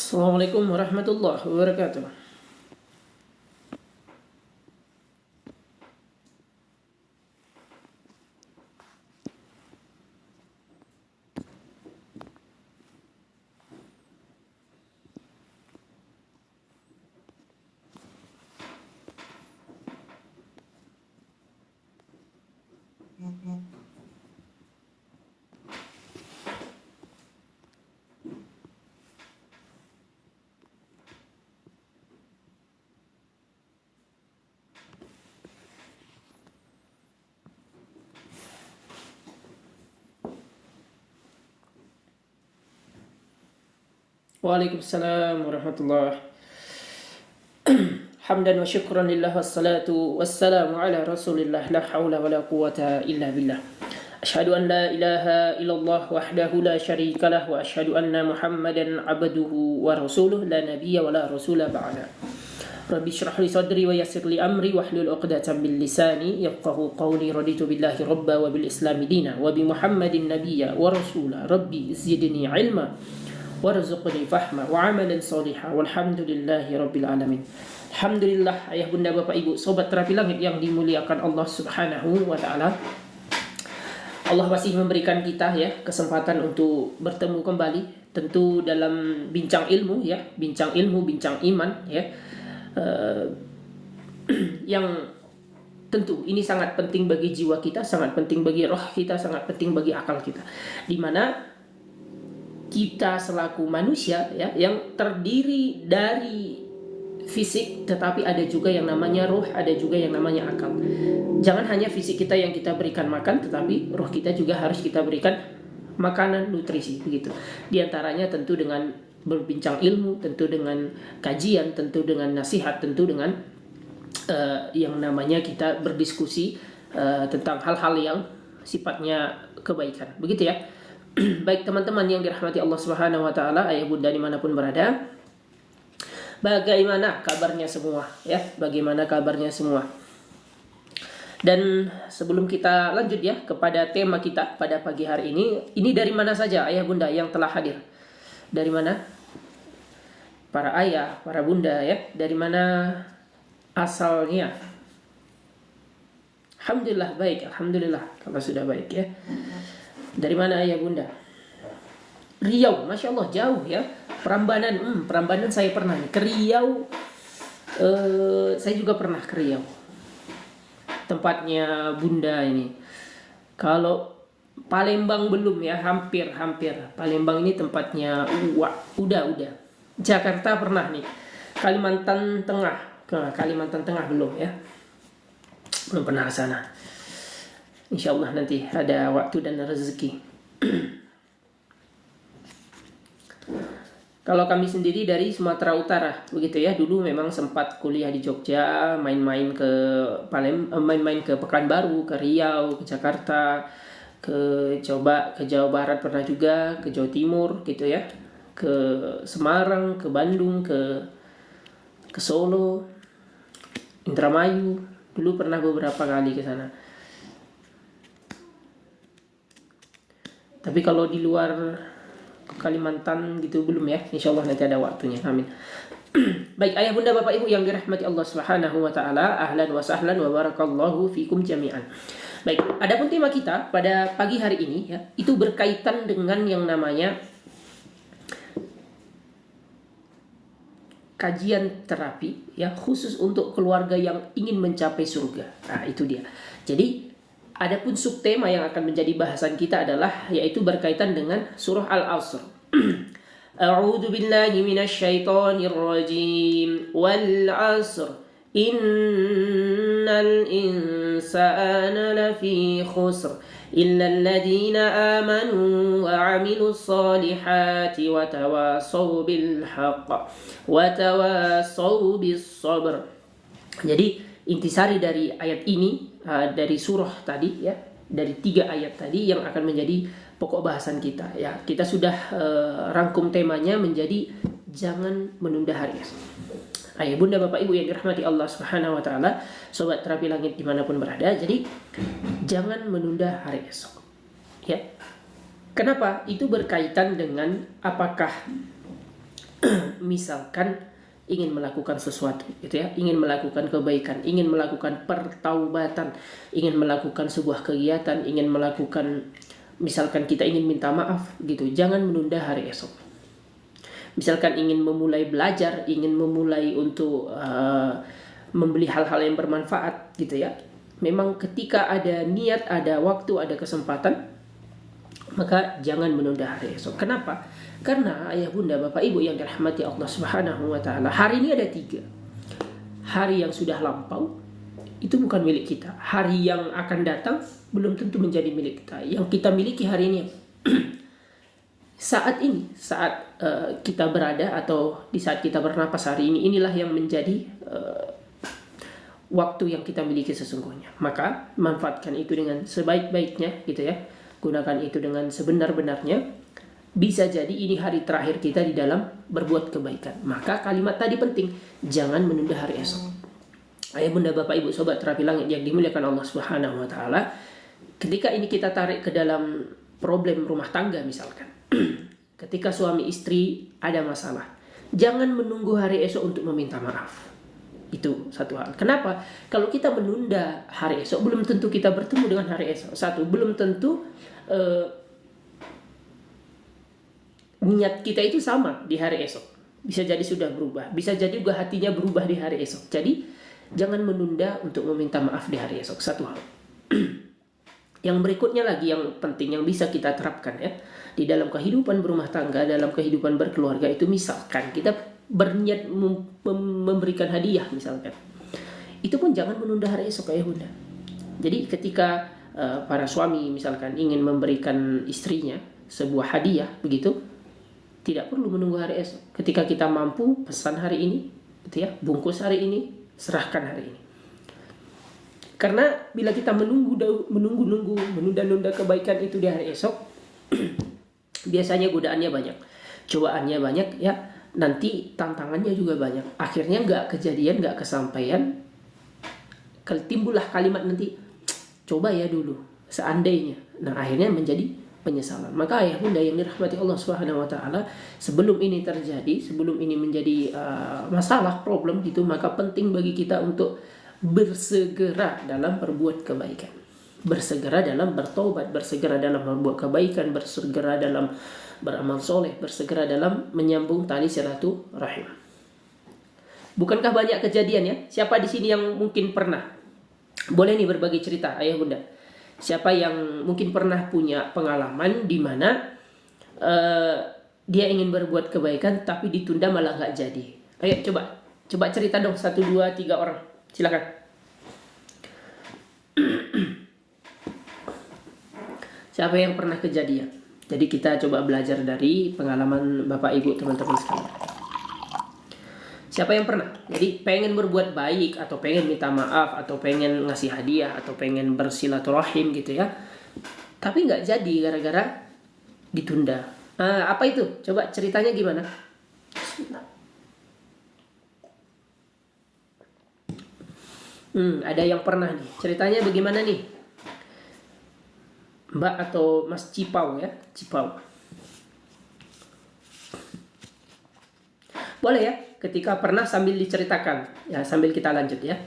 Assalamualaikum warahmatullahi wabarakatuh. Waalaikumsalam warahmatullahi. Hamdan wa syukran lillah wassalatu wassalamu ala rasulillah la hawla wa la quwata illa billah. Asyhadu an la ilaha illallah wahdahu la syarika lah wa asyhadu anna Muhammadan abduhu wa rasuluh la nabiyya wa la rasula ba'da. Rabbi shrah li sadri wa yassir li amri wahlul 'uqdatam min lisani yafqahu qawli. Raditu billahi rabba wa bil islami dina wa bi Muhammadin nabiyya wa rasula. Rabbi zidni ilma warzuqni fahma wa amalan salihah walhamdulillahi rabbil alamin. Alhamdulillah, ayah bunda bapak ibu sobat terapi langit yang dimuliakan Allah subhanahu wa ta'ala. Allah masih memberikan kita ya kesempatan untuk bertemu kembali, tentu dalam bincang ilmu ya, bincang ilmu, bincang iman ya, yang tentu ini sangat penting bagi jiwa kita, sangat penting bagi roh kita, sangat penting bagi akal kita, di mana kita selaku manusia ya yang terdiri dari fisik, tetapi ada juga yang namanya ruh, ada juga yang namanya akal. Jangan hanya fisik kita yang kita berikan makan, tetapi ruh kita juga harus kita berikan makanan, nutrisi begitu. Di antaranya tentu dengan berbincang ilmu, tentu dengan kajian, tentu dengan nasihat, tentu dengan yang namanya kita berdiskusi tentang hal-hal yang sifatnya kebaikan. Begitu ya. Baik teman-teman yang dirahmati Allah Subhanahu wa taala, ayah bunda dimanapun berada, bagaimana kabarnya semua ya? Bagaimana kabarnya semua? Dan sebelum kita lanjut ya kepada tema kita pada pagi hari ini dari mana saja ayah bunda yang telah hadir? Dari mana? Para ayah, para bunda ya, dari mana asalnya? Alhamdulillah baik, alhamdulillah kalau sudah baik ya. Dari mana ayah bunda? Riau, masya Allah jauh ya. Prambanan, Prambanan saya pernah nih. Ke Riau, saya juga pernah ke Riau. Tempatnya bunda ini. Kalau Palembang belum ya, hampir. Palembang ini tempatnya udah. Jakarta pernah nih. Kalimantan Tengah belum ya. Belum pernah ke sana. Insya Allah nanti ada waktu dan rezeki. Kalau kami sendiri dari Sumatera Utara, begitu ya. Dulu memang sempat kuliah di Jogja, main-main ke Pekanbaru, ke Riau, ke Jakarta, ke Jawa Barat pernah juga, ke Jawa Timur gitu ya, ke Semarang, ke Bandung, ke Solo, Indramayu. Dulu pernah beberapa kali ke sana. Tapi kalau di luar Kalimantan gitu belum ya. Insya Allah nanti ada waktunya. Amin. Baik ayah bunda bapak ibu yang dirahmati Allah Subhanahu wa taala, ahlan wa sahlan wa barakallahu fikum jami'an. Baik, adapun tema kita pada pagi hari ini ya, itu berkaitan dengan yang namanya kajian terapi ya, khusus untuk keluarga yang ingin mencapai surga. Nah, itu dia. Jadi adapun subtema yang akan menjadi bahasan kita adalah yaitu berkaitan dengan surah Al-Asr. A'udzu billahi minasy syaithanir rajim. Wal 'asr innal insana lafi khusr illa alladziina aamanu wa 'amilus shalihati wa tawassaw bil haqq wa tawassaw bis sabr. Jadi intisari dari ayat ini, dari surah tadi ya, dari 3 ayat tadi yang akan menjadi pokok bahasan kita ya. Kita sudah rangkum temanya menjadi jangan menunda hari esok. Ayah bunda bapak ibu yang dirahmati Allah Subhanahu wa taala, sobat terapi langit dimanapun berada, jadi jangan menunda hari esok ya. Kenapa? Itu berkaitan dengan apakah misalkan ingin melakukan sesuatu gitu ya, ingin melakukan kebaikan, ingin melakukan pertaubatan, ingin melakukan sebuah kegiatan, ingin melakukan, misalkan kita ingin minta maaf gitu, jangan menunda hari esok. Misalkan ingin memulai belajar, ingin memulai untuk membeli hal-hal yang bermanfaat gitu ya, memang ketika ada niat, ada waktu, ada kesempatan, maka jangan menunda hari esok. Kenapa? Karena ayah bunda, bapak ibu yang dirahmati Allah Subhanahu wa taala, hari ini ada 3. Hari yang sudah lampau itu bukan milik kita. Hari yang akan datang belum tentu menjadi milik kita. Yang kita miliki hari ini saat ini, saat kita berada atau di saat kita bernapas hari ini, inilah yang menjadi waktu yang kita miliki sesungguhnya. Maka manfaatkan itu dengan sebaik-baiknya gitu ya. Gunakan itu dengan sebenar-benarnya. Bisa jadi ini hari terakhir kita di dalam berbuat kebaikan. Maka kalimat tadi penting, jangan menunda hari esok. Ayah bunda, bapak ibu, sobat terapi langit yang dimuliakan Allah Subhanahu wa taala, ketika ini kita tarik ke dalam problem rumah tangga misalkan. Ketika suami istri ada masalah, jangan menunggu hari esok untuk meminta maaf. Itu satu hal. Kenapa? Kalau kita menunda hari esok, belum tentu kita bertemu dengan hari esok. Satu, belum tentu niat kita itu sama di hari esok. Bisa jadi sudah berubah, bisa jadi juga hatinya berubah di hari esok. Jadi jangan menunda untuk meminta maaf di hari esok. Satu hal. Yang berikutnya lagi yang penting yang bisa kita terapkan ya di dalam kehidupan berumah tangga, dalam kehidupan berkeluarga itu, misalkan kita berniat memberikan hadiah misalkan, itu pun jangan menunda hari esok ya bunda. Jadi ketika para suami misalkan ingin memberikan istrinya sebuah hadiah begitu, tidak perlu menunggu hari esok. Ketika kita mampu, pesan hari ini gitu ya, bungkus hari ini, serahkan hari ini. Karena bila kita menunda-nunda kebaikan itu di hari esok, biasanya godaannya banyak, cobaannya banyak ya, nanti tantangannya juga banyak. Akhirnya nggak kejadian, nggak kesampaian. Timbullah kalimat nanti, coba ya dulu, seandainya. Nah akhirnya menjadi penyesalan. Maka ayah bunda yang dirahmati Allah Subhanahu wa taala, sebelum ini terjadi, sebelum ini menjadi masalah, problem gitu, maka penting bagi kita untuk bersegera dalam berbuat kebaikan, bersegera dalam bertobat, bersegera dalam berbuat kebaikan, bersegera dalam beramal soleh, bersegera dalam menyambung tali silaturahim. Bukankah banyak kejadian ya? Siapa di sini yang mungkin pernah? Boleh nih berbagi cerita ayah bunda. Siapa yang mungkin pernah punya pengalaman di mana dia ingin berbuat kebaikan tapi ditunda malah nggak jadi? Ayo coba cerita dong, 1, 2, 3 orang. Silakan. Siapa yang pernah kejadian? Jadi kita coba belajar dari pengalaman bapak ibu teman-teman sekalian. Siapa yang pernah? Jadi pengen berbuat baik, atau pengen minta maaf, atau pengen ngasih hadiah, atau pengen bersilaturahim gitu ya, tapi nggak jadi gara-gara ditunda. Apa itu? Coba ceritanya gimana? Ada yang pernah nih. Ceritanya bagaimana nih? Mbak atau Mas Cipau ya? Cipau. Boleh ya? Ketika pernah sambil diceritakan. Ya, sambil kita lanjut ya.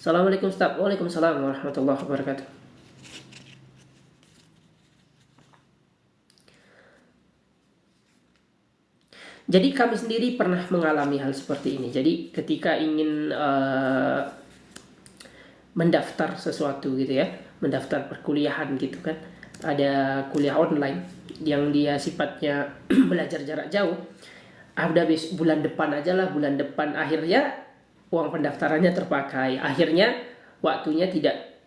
Assalamualaikum Ustaz. Waalaikumsalam warahmatullahi wabarakatuh. Jadi kami sendiri pernah mengalami hal seperti ini. Jadi ketika ingin mendaftar sesuatu gitu ya, mendaftar perkuliahan gitu kan, ada kuliah online yang dia sifatnya belajar jarak jauh. Ada bulan depan aja lah, bulan depan. Akhirnya uang pendaftarannya terpakai. Akhirnya waktunya tidak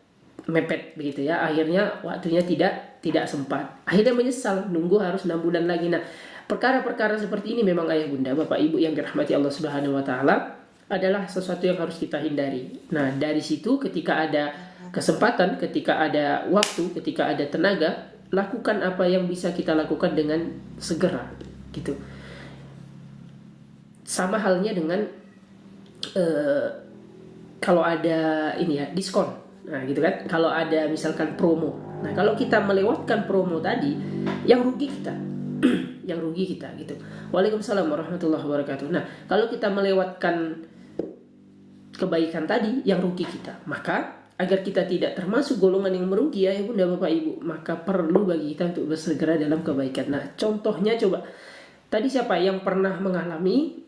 mepet begitu ya. Akhirnya waktunya tidak sempat. Akhirnya menyesal, nunggu harus 6 bulan lagi. Nah, perkara-perkara seperti ini memang ayah bunda, bapak ibu yang dirahmati Allah Subhanahu wa taala, adalah sesuatu yang harus kita hindari. Nah, dari situ ketika ada kesempatan, ketika ada waktu, ketika ada tenaga, lakukan apa yang bisa kita lakukan dengan segera gitu. Sama halnya dengan kalau ada ini ya, diskon. Nah, gitu kan. Kalau ada misalkan promo. Nah, kalau kita melewatkan promo tadi, yang rugi kita. yang rugi kita gitu. Waalaikumsalam warahmatullahi wabarakatuh. Nah, kalau kita melewatkan kebaikan tadi, yang rugi kita, maka agar kita tidak termasuk golongan yang merugi ya bunda bapak ibu, maka perlu bagi kita untuk bersegera dalam kebaikan. Nah, contohnya coba tadi siapa yang pernah mengalami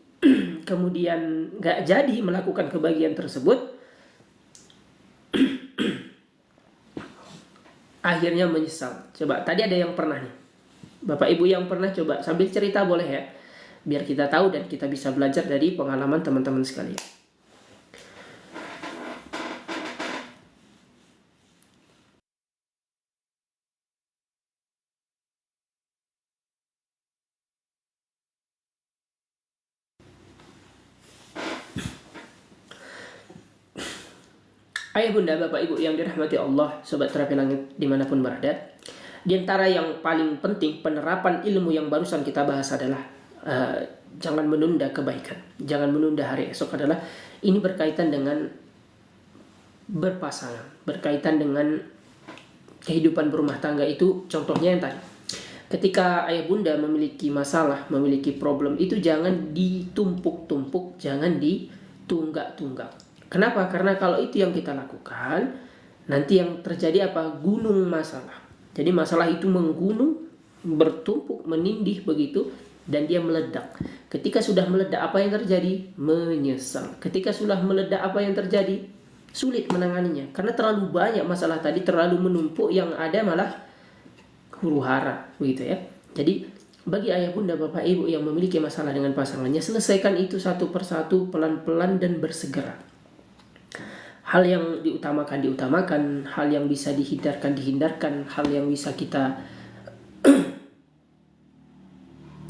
kemudian nggak jadi melakukan kebahagiaan tersebut, akhirnya menyesal. Coba tadi ada yang pernah nih, bapak ibu yang pernah, coba sambil cerita boleh ya, biar kita tahu dan kita bisa belajar dari pengalaman teman-teman sekalian. Ayah bunda bapak ibu yang dirahmati Allah, sobat terapi langit dimanapun berada, di antara yang paling penting penerapan ilmu yang barusan kita bahas adalah jangan menunda kebaikan, jangan menunda hari esok. Adalah ini berkaitan dengan berpasangan, berkaitan dengan kehidupan berumah tangga. Itu contohnya yang tadi, ketika ayah bunda memiliki masalah, memiliki problem, itu jangan ditumpuk-tumpuk, jangan ditunggak-tunggak. Kenapa? Karena kalau itu yang kita lakukan, nanti yang terjadi apa? Gunung masalah. Jadi masalah itu menggunung, bertumpuk, menindih begitu, dan dia meledak. Ketika sudah meledak, apa yang terjadi? Menyesal. Ketika sudah meledak, apa yang terjadi? Sulit menanganinya. Karena terlalu banyak masalah tadi, terlalu menumpuk, yang ada malah huru hara, begitu ya. Jadi bagi ayah bunda bapak ibu yang memiliki masalah dengan pasangannya, selesaikan itu satu persatu, pelan-pelan dan bersegera. Hal yang diutamakan, hal yang bisa dihindarkan, hal yang bisa kita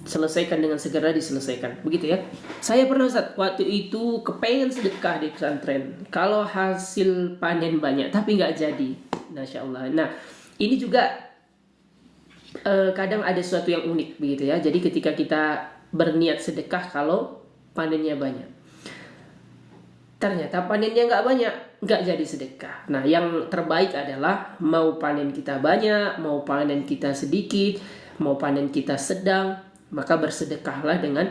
selesaikan dengan segera diselesaikan, begitu ya. Saya pernah Ustaz, waktu itu kepengen sedekah di pesantren, kalau hasil panen banyak tapi nggak jadi, Masya Allah. Nah, ini juga kadang ada sesuatu yang unik begitu ya. Jadi ketika kita berniat sedekah kalau panennya banyak, ternyata panennya nggak banyak, nggak jadi sedekah. Nah, yang terbaik adalah mau panen kita banyak, mau panen kita sedikit, mau panen kita sedang, maka bersedekahlah dengan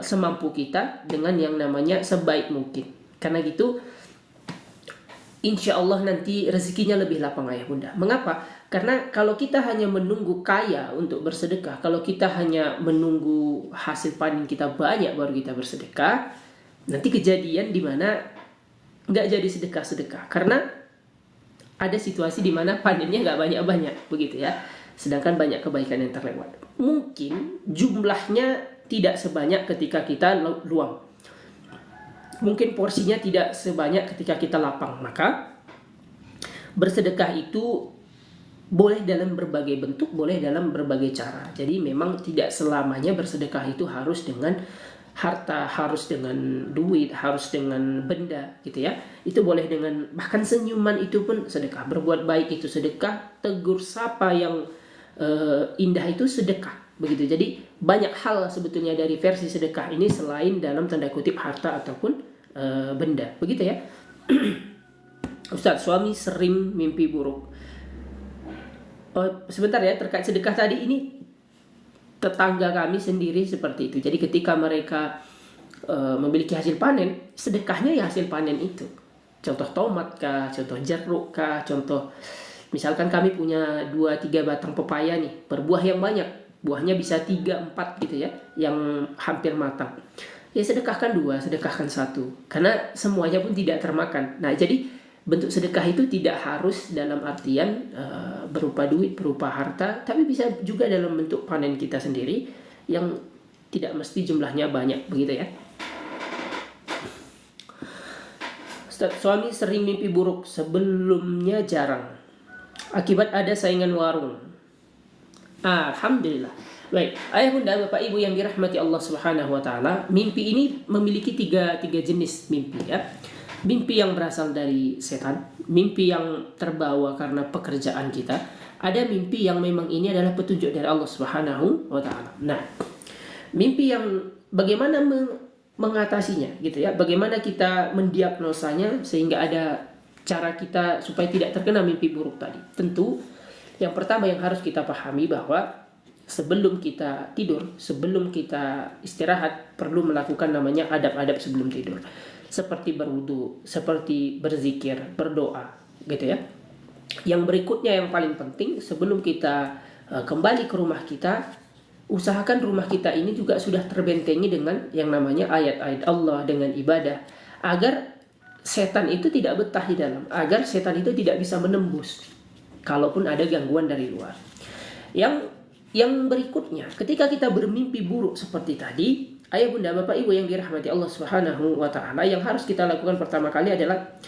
semampu kita, dengan yang namanya sebaik mungkin. Karena gitu, insya Allah nanti rezekinya lebih lapang ayah bunda. Mengapa? Karena kalau kita hanya menunggu kaya untuk bersedekah, kalau kita hanya menunggu hasil panen kita banyak baru kita bersedekah, nanti kejadian di mana nggak jadi sedekah-sedekah, karena ada situasi di mana panennya nggak banyak-banyak begitu ya, sedangkan banyak kebaikan yang terlewat. Mungkin jumlahnya tidak sebanyak ketika kita luang, mungkin porsinya tidak sebanyak ketika kita lapang. Maka bersedekah itu boleh dalam berbagai bentuk, boleh dalam berbagai cara. Jadi memang tidak selamanya bersedekah itu harus dengan harta, harus dengan duit, harus dengan benda gitu ya. Itu boleh dengan bahkan senyuman, itu pun sedekah. Berbuat baik itu sedekah, tegur sapa yang indah itu sedekah begitu. Jadi banyak hal sebetulnya dari versi sedekah ini selain dalam tanda kutip harta ataupun benda begitu ya. Ustaz, suami sering mimpi buruk. Sebentar ya, terkait sedekah tadi, ini tetangga kami sendiri seperti itu. Jadi ketika mereka memiliki hasil panen, sedekahnya ya hasil panen itu. Contoh tomat kah, contoh jeruk kah, contoh misalkan kami punya 2-3 batang pepaya nih, berbuah yang banyak, buahnya bisa 3-4 gitu ya, yang hampir matang. Ya sedekahkan 2, sedekahkan 1, karena semuanya pun tidak termakan. Nah, jadi bentuk sedekah itu tidak harus dalam artian berupa duit, berupa harta, tapi bisa juga dalam bentuk panen kita sendiri yang tidak mesti jumlahnya banyak begitu ya. Ustaz, suami sering mimpi buruk, sebelumnya jarang, akibat ada saingan warung. Alhamdulillah. Baik, ayah bunda bapak ibu yang dirahmati Allah Subhanahu wa taala, mimpi ini memiliki tiga jenis mimpi ya. Mimpi yang berasal dari setan, mimpi yang terbawa karena pekerjaan kita, ada mimpi yang memang ini adalah petunjuk dari Allah Subhanahu wa taala. Nah, mimpi yang bagaimana mengatasinya gitu ya, bagaimana kita mendiagnosanya sehingga ada cara kita supaya tidak terkena mimpi buruk tadi. Tentu yang pertama yang harus kita pahami bahwa sebelum kita tidur, sebelum kita istirahat, perlu melakukan namanya adab-adab sebelum tidur. Seperti berwudu, seperti berzikir, berdoa, gitu ya. Yang berikutnya yang paling penting, sebelum kita kembali ke rumah kita, usahakan rumah kita ini juga sudah terbentengi dengan yang namanya ayat-ayat Allah, dengan ibadah, agar setan itu tidak betah di dalam, agar setan itu tidak bisa menembus kalaupun ada gangguan dari luar. Yang berikutnya, ketika kita bermimpi buruk seperti tadi, ayah bunda bapak ibu yang dirahmati Allah Subhanahu wa taala, yang harus kita lakukan pertama kali adalah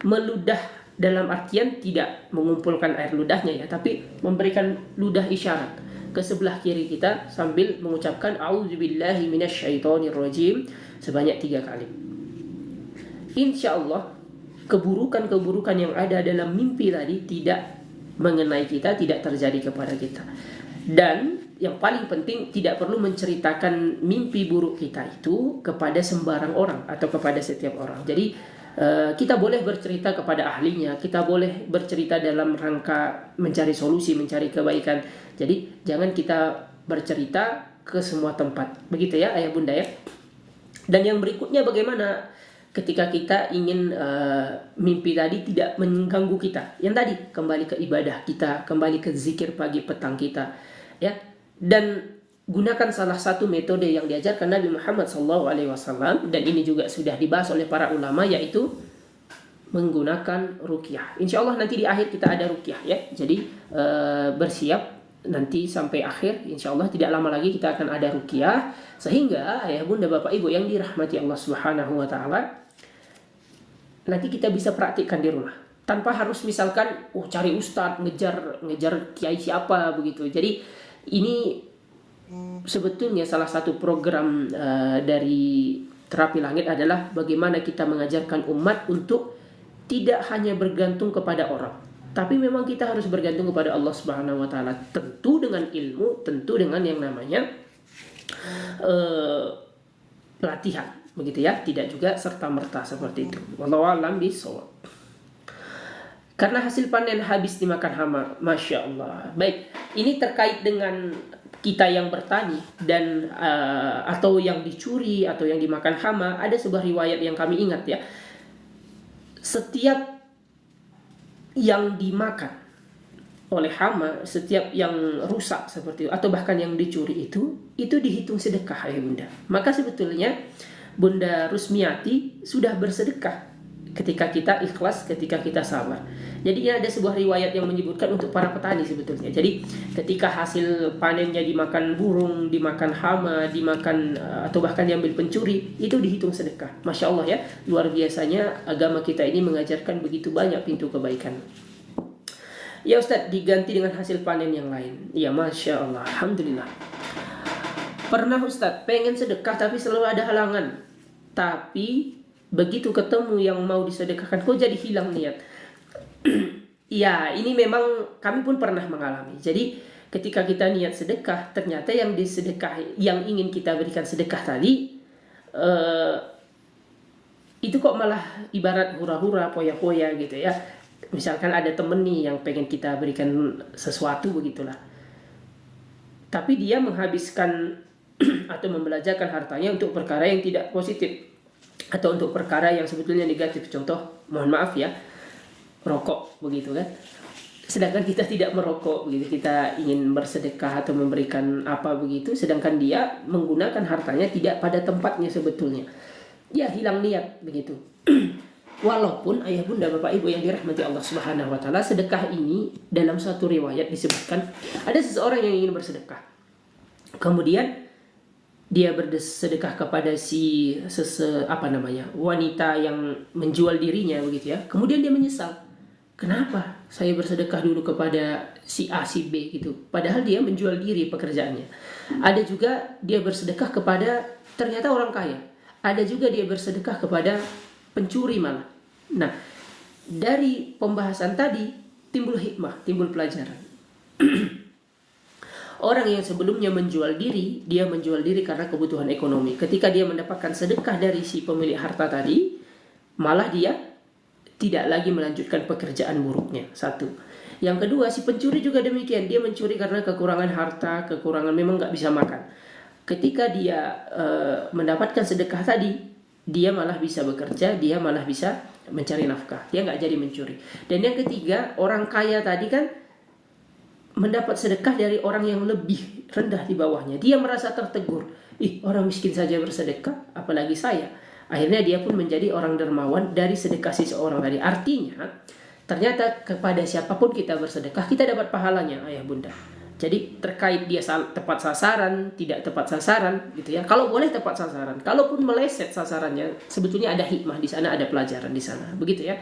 meludah, dalam artian tidak mengumpulkan air ludahnya ya, tapi memberikan ludah isyarat ke sebelah kiri kita sambil mengucapkan a'udzubillahi minasyaitonirrajim sebanyak 3 kali. Insya Allah keburukan-keburukan yang ada dalam mimpi tadi tidak mengenai kita, tidak terjadi kepada kita. Dan yang paling penting, tidak perlu menceritakan mimpi buruk kita itu kepada sembarang orang atau kepada setiap orang. Jadi kita boleh bercerita kepada ahlinya, kita boleh bercerita dalam rangka mencari solusi, mencari kebaikan. Jadi jangan kita bercerita ke semua tempat, begitu ya ayah bunda ya. Dan yang berikutnya, bagaimana ketika kita ingin mimpi tadi tidak mengganggu kita. Yang tadi, kembali ke ibadah kita, kembali ke zikir pagi petang kita, ya. Dan gunakan salah satu metode yang diajarkan Nabi Muhammad SAW, dan ini juga sudah dibahas oleh para ulama, yaitu menggunakan ruqyah. Insya Allah nanti di akhir kita ada ruqyah ya. Jadi bersiap nanti sampai akhir, insya Allah tidak lama lagi kita akan ada ruqyah, sehingga ayah bunda bapak ibu yang dirahmati Allah Subhanahu wa taala, nanti kita bisa praktikkan di rumah tanpa harus misalkan cari ustadz, ngejar kiai siapa begitu. Jadi ini sebetulnya salah satu program dari Terapi Langit adalah bagaimana kita mengajarkan umat untuk tidak hanya bergantung kepada orang, tapi memang kita harus bergantung kepada Allah Subhanahu wa taala, tentu dengan ilmu, tentu dengan yang namanya pelatihan, begitu ya, tidak juga serta-merta seperti itu. Wallahu a'lam bishawab. Karena hasil panen habis dimakan hama, masya Allah. Baik, ini terkait dengan kita yang bertani dan atau yang dicuri atau yang dimakan hama. Ada sebuah riwayat yang kami ingat ya. Setiap yang dimakan oleh hama, setiap yang rusak seperti itu, atau bahkan yang dicuri itu dihitung sedekah ya bunda. Maka sebetulnya Bunda Rusmiati sudah bersedekah ketika kita ikhlas, ketika kita sabar. Jadi ada sebuah riwayat yang menyebutkan untuk para petani sebetulnya. Jadi ketika hasil panennya dimakan burung, dimakan hama, dimakan atau bahkan diambil pencuri, itu dihitung sedekah. Masya Allah ya, luar biasanya agama kita ini mengajarkan begitu banyak pintu kebaikan. Ya Ustadz, diganti dengan hasil panen yang lain. Ya Masya Allah, Alhamdulillah. Pernah Ustadz pengen sedekah tapi selalu ada halangan. Tapi begitu ketemu yang mau disedekahkan, kok jadi hilang niat. Ya, ini memang kami pun pernah mengalami. Jadi ketika kita niat sedekah, ternyata yang disedekah, yang ingin kita berikan sedekah tadi, itu kok malah ibarat hura-hura, poya-poya gitu ya. Misalkan ada temen nih yang pengen kita berikan sesuatu begitulah, tapi dia menghabiskan atau membelanjakan hartanya untuk perkara yang tidak positif, atau untuk perkara yang sebetulnya negatif. Contoh, mohon maaf ya, rokok begitu kan. Sedangkan kita tidak merokok begitu, kita ingin bersedekah atau memberikan apa begitu, sedangkan dia menggunakan hartanya tidak pada tempatnya sebetulnya. Ya hilang niat begitu. Walaupun ayah bunda bapak ibu yang dirahmati Allah Subhanahu wa taala, sedekah ini dalam satu riwayat disebutkan ada seseorang yang ingin bersedekah. Kemudian dia bersedekah kepada wanita yang menjual dirinya begitu ya. Kemudian dia menyesal. Kenapa saya bersedekah dulu kepada si A, si B gitu. Padahal dia menjual diri pekerjaannya. Ada juga dia bersedekah kepada ternyata orang kaya. Ada juga dia bersedekah kepada pencuri malah. Nah, dari pembahasan tadi timbul hikmah, timbul pelajaran. Orang yang sebelumnya menjual diri, dia menjual diri karena kebutuhan ekonomi. Ketika dia mendapatkan sedekah dari si pemilik harta tadi, malah dia tidak lagi melanjutkan pekerjaan buruknya. Satu. Yang kedua, si pencuri juga demikian, dia mencuri karena kekurangan harta, kekurangan memang nggak bisa makan. Ketika dia mendapatkan sedekah tadi, dia malah bisa bekerja, dia malah bisa mencari nafkah, dia nggak jadi mencuri. Dan yang ketiga, orang kaya tadi kan mendapat sedekah dari orang yang lebih rendah di bawahnya, dia merasa tertegur, orang miskin saja bersedekah, apalagi saya. Akhirnya dia pun menjadi orang dermawan dari sedekah seseorang tadi. Artinya ternyata kepada siapapun kita bersedekah, kita dapat pahalanya, ayah bunda. Jadi terkait dia tepat sasaran, tidak tepat sasaran, gitu ya. Kalau boleh tepat sasaran, kalaupun meleset sasarannya, sebetulnya ada hikmah di sana, ada pelajaran di sana, begitu ya.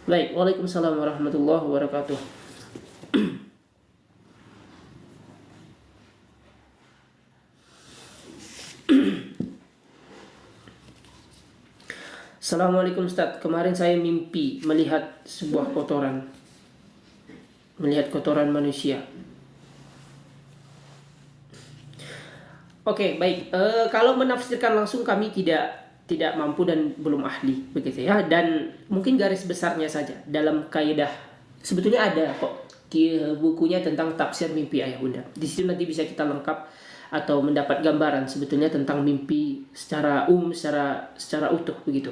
Baik, waalaikumsalam warahmatullahi wabarakatuh. Assalamualaikum Ustaz, kemarin saya mimpi melihat sebuah kotoran, melihat kotoran manusia. Oke, baik. Kalau menafsirkan langsung kami tidak mampu dan belum ahli, begitu ya. Dan mungkin garis besarnya saja dalam kaidah, sebetulnya ada kok bukunya tentang tafsir mimpi ayah bunda. Di situ nanti bisa kita lengkap atau mendapat gambaran sebetulnya tentang mimpi secara secara utuh begitu.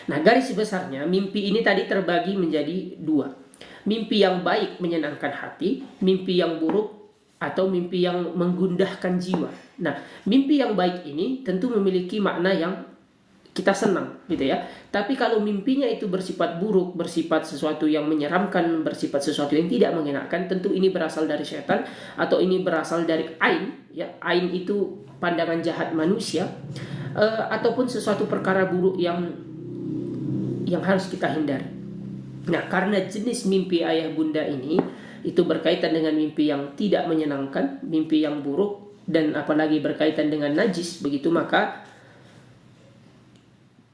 Nah, garis besarnya mimpi ini tadi terbagi menjadi dua. Mimpi yang baik menyenangkan hati, mimpi yang buruk atau mimpi yang menggundahkan jiwa. Nah, mimpi yang baik ini tentu memiliki makna yang kita senang gitu ya. Tapi kalau mimpinya itu bersifat buruk, bersifat sesuatu yang menyeramkan, bersifat sesuatu yang tidak mengenakan, tentu ini berasal dari setan atau ini berasal dari ain ya. Ain itu pandangan jahat manusia, ataupun sesuatu perkara buruk yang harus kita hindari. Nah, karena jenis mimpi ayah bunda ini itu berkaitan dengan mimpi yang tidak menyenangkan, mimpi yang buruk, dan apalagi berkaitan dengan najis begitu, maka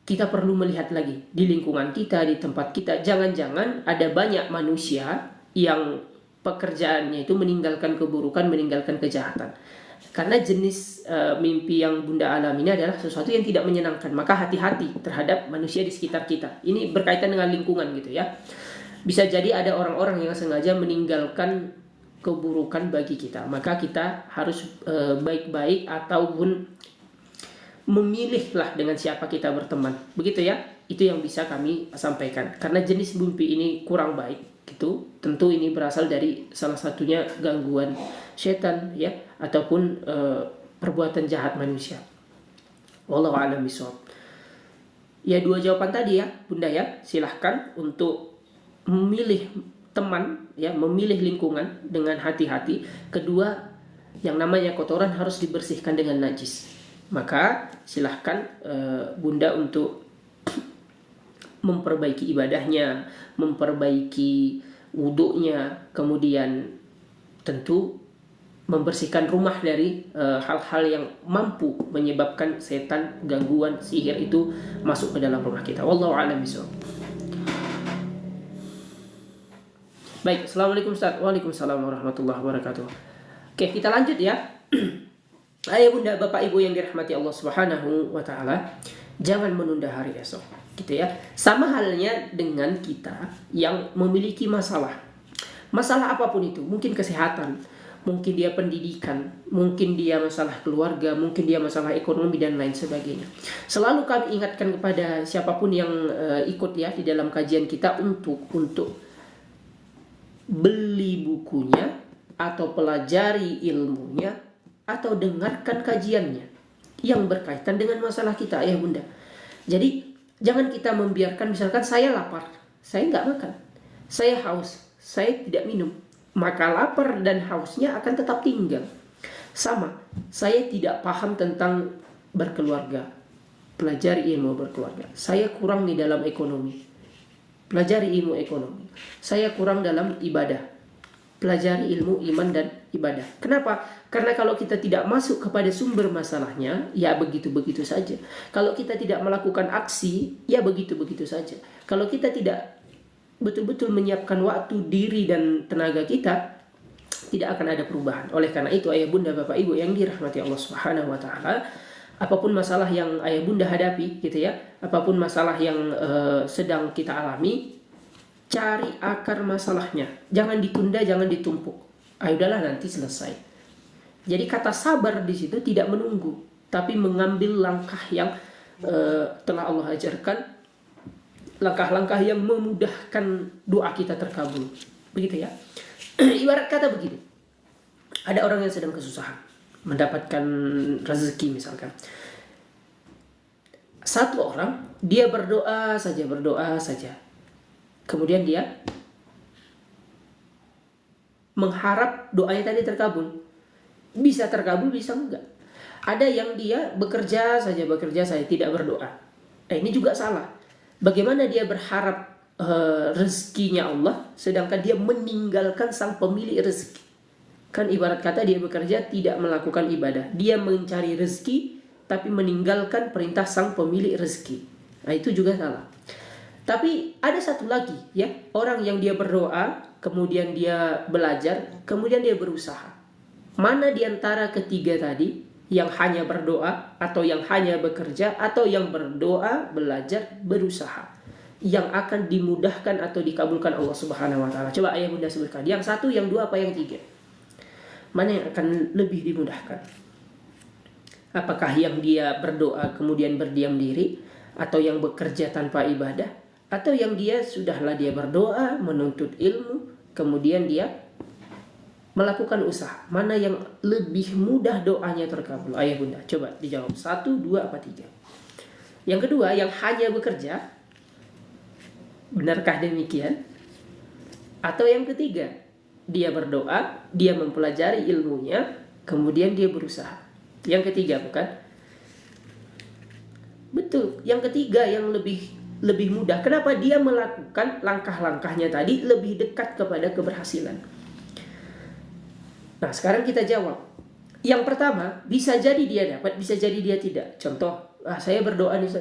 kita perlu melihat lagi di lingkungan kita, di tempat kita. Jangan-jangan ada banyak manusia yang pekerjaannya itu meninggalkan keburukan, meninggalkan kejahatan. Karena jenis mimpi yang bunda alami ini adalah sesuatu yang tidak menyenangkan. Maka hati-hati terhadap manusia di sekitar kita. Ini berkaitan dengan lingkungan gitu ya. Bisa jadi ada orang-orang yang sengaja meninggalkan keburukan bagi kita. Maka kita harus baik-baik ataupun memilihlah dengan siapa kita berteman, begitu ya. Itu yang bisa kami sampaikan. Karena jenis mimpi ini kurang baik gitu, tentu ini berasal dari salah satunya gangguan setan ya, ataupun perbuatan jahat manusia. Wallahu a'lam bishawab. Ya, dua jawaban tadi ya bunda ya. Silahkan untuk memilih teman ya, memilih lingkungan dengan hati-hati. Kedua, yang namanya kotoran harus dibersihkan dengan najis. Maka silahkan bunda untuk memperbaiki ibadahnya, memperbaiki wudhunya, kemudian tentu membersihkan rumah dari hal-hal yang mampu menyebabkan setan, gangguan, sihir itu masuk ke dalam rumah kita. Wallahu a'lam bishawab. Baik, assalamualaikum Ustaz. Waalaikumsalam warahmatullahi wabarakatuh. Oke, kita lanjut ya. Ayah bunda, bapak ibu yang dirahmati Allah Subhanahu wa taala, jangan menunda hari esok, gitu ya. Sama halnya dengan kita yang memiliki masalah. Masalah apapun itu, mungkin kesehatan, mungkin dia pendidikan, mungkin dia masalah keluarga, mungkin dia masalah ekonomi dan lain sebagainya. Selalu kami ingatkan kepada siapapun yang ikut ya di dalam kajian kita untuk beli bukunya atau pelajari ilmunya atau dengarkan kajiannya yang berkaitan dengan masalah kita, ayah bunda. Jadi jangan kita membiarkan, misalkan saya lapar, saya nggak makan, saya haus, saya tidak minum, maka lapar dan hausnya akan tetap tinggal. Sama, saya tidak paham tentang berkeluarga, pelajari ilmu berkeluarga. Saya kurang di dalam ekonomi, pelajari ilmu ekonomi. Saya kurang dalam ibadah, pelajari ilmu iman dan ibadah. Kenapa? Karena kalau kita tidak masuk kepada sumber masalahnya, ya begitu-begitu saja. Kalau kita tidak melakukan aksi, ya begitu-begitu saja. Kalau kita tidak betul-betul menyiapkan waktu, diri dan tenaga kita, tidak akan ada perubahan. Oleh karena itu, ayah bunda, bapak ibu yang dirahmati Allah Subhanahu wa taala, apapun masalah yang ayah bunda hadapi gitu ya, apapun masalah yang sedang kita alami, cari akar masalahnya. Jangan ditunda, jangan ditumpuk. Udahlah nanti selesai. Jadi kata sabar di situ tidak menunggu, tapi mengambil langkah yang telah Allah ajarkan, langkah-langkah yang memudahkan doa kita terkabul. Begitu ya. Ibarat kata begini. Ada orang yang sedang kesusahan mendapatkan rezeki misalkan. Satu orang, dia berdoa saja. Kemudian dia mengharap doanya tadi terkabul. Bisa terkabul, bisa enggak. Ada yang dia bekerja saja, tidak berdoa. Ini juga salah. Bagaimana dia berharap rezekinya Allah, sedangkan dia meninggalkan sang pemilik rezeki. Kan ibarat kata dia bekerja tidak melakukan ibadah. Dia mencari rezeki tapi meninggalkan perintah sang pemilik rezeki. Nah, itu juga salah. Tapi ada satu lagi ya, orang yang dia berdoa, kemudian dia belajar, kemudian dia berusaha. Mana di antara ketiga tadi, yang hanya berdoa atau yang hanya bekerja atau yang berdoa, belajar, berusaha, yang akan dimudahkan atau dikabulkan Allah Subhanahu wa taala? Coba ayah bunda sebutkan. Yang satu, yang dua, apa yang tiga? Mana yang akan lebih dimudahkan? Apakah yang dia berdoa kemudian berdiam diri, atau yang bekerja tanpa ibadah, atau yang dia sudahlah dia berdoa, menuntut ilmu, kemudian dia melakukan usaha? Mana yang lebih mudah doanya terkabul? Ayah bunda, coba dijawab. 1, 2, apa 3? Yang kedua, yang hanya bekerja, benarkah demikian? Atau yang ketiga, dia berdoa, dia mempelajari ilmunya, kemudian dia berusaha? Yang ketiga bukan? Betul, yang ketiga yang lebih mudah. Kenapa? Dia melakukan langkah-langkahnya tadi lebih dekat kepada keberhasilan. Nah, sekarang kita jawab. Yang pertama, bisa jadi dia dapat, bisa jadi dia tidak. Contoh, saya berdoa nih,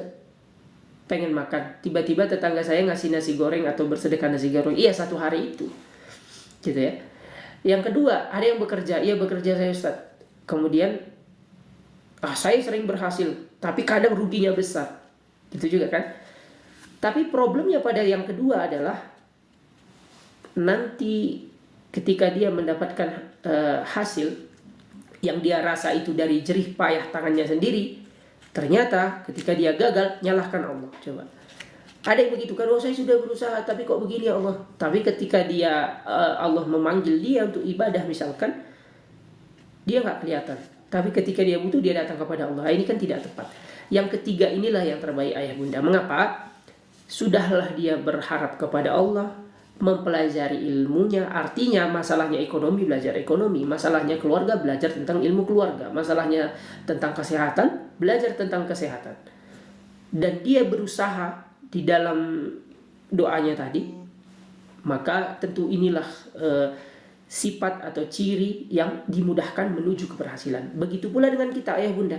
pengen makan. Tiba-tiba tetangga saya ngasih nasi goreng atau bersedekah nasi goreng. Iya, satu hari itu. Gitu ya. Yang kedua, ada yang bekerja. Iya, bekerja saya Ustaz. Kemudian, saya sering berhasil, tapi kadang ruginya besar. Gitu juga kan. Tapi problemnya pada yang kedua adalah nanti ketika dia mendapatkan hasil yang dia rasa itu dari jerih payah tangannya sendiri, ternyata ketika dia gagal, nyalahkan Allah. Coba. Ada yang begitu kan, saya sudah berusaha tapi kok begini ya Allah. Tapi ketika dia Allah memanggil dia untuk ibadah misalkan, dia nggak kelihatan. Tapi ketika dia butuh, dia datang kepada Allah. Ini kan tidak tepat. Yang ketiga inilah yang terbaik ayah bunda. Mengapa? Sudahlah dia berharap kepada Allah, mempelajari ilmunya. Artinya masalahnya ekonomi, belajar ekonomi. Masalahnya keluarga, belajar tentang ilmu keluarga. Masalahnya tentang kesehatan, belajar tentang kesehatan. Dan dia berusaha di dalam doanya tadi, maka tentu inilah sifat atau ciri yang dimudahkan menuju keberhasilan. Begitu pula dengan kita ayah bunda.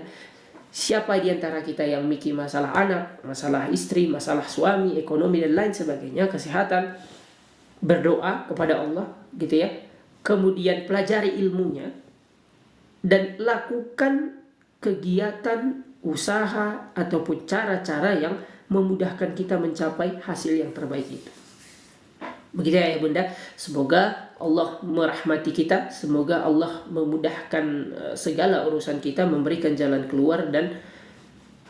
Siapa di antara kita yang mikir masalah anak, masalah istri, masalah suami, ekonomi dan lain sebagainya, kesehatan, berdoa kepada Allah gitu ya. Kemudian pelajari ilmunya dan lakukan kegiatan, usaha ataupun cara-cara yang memudahkan kita mencapai hasil yang terbaik itu. Begitu ya bunda. Semoga Allah merahmati kita, semoga Allah memudahkan segala urusan kita, memberikan jalan keluar dan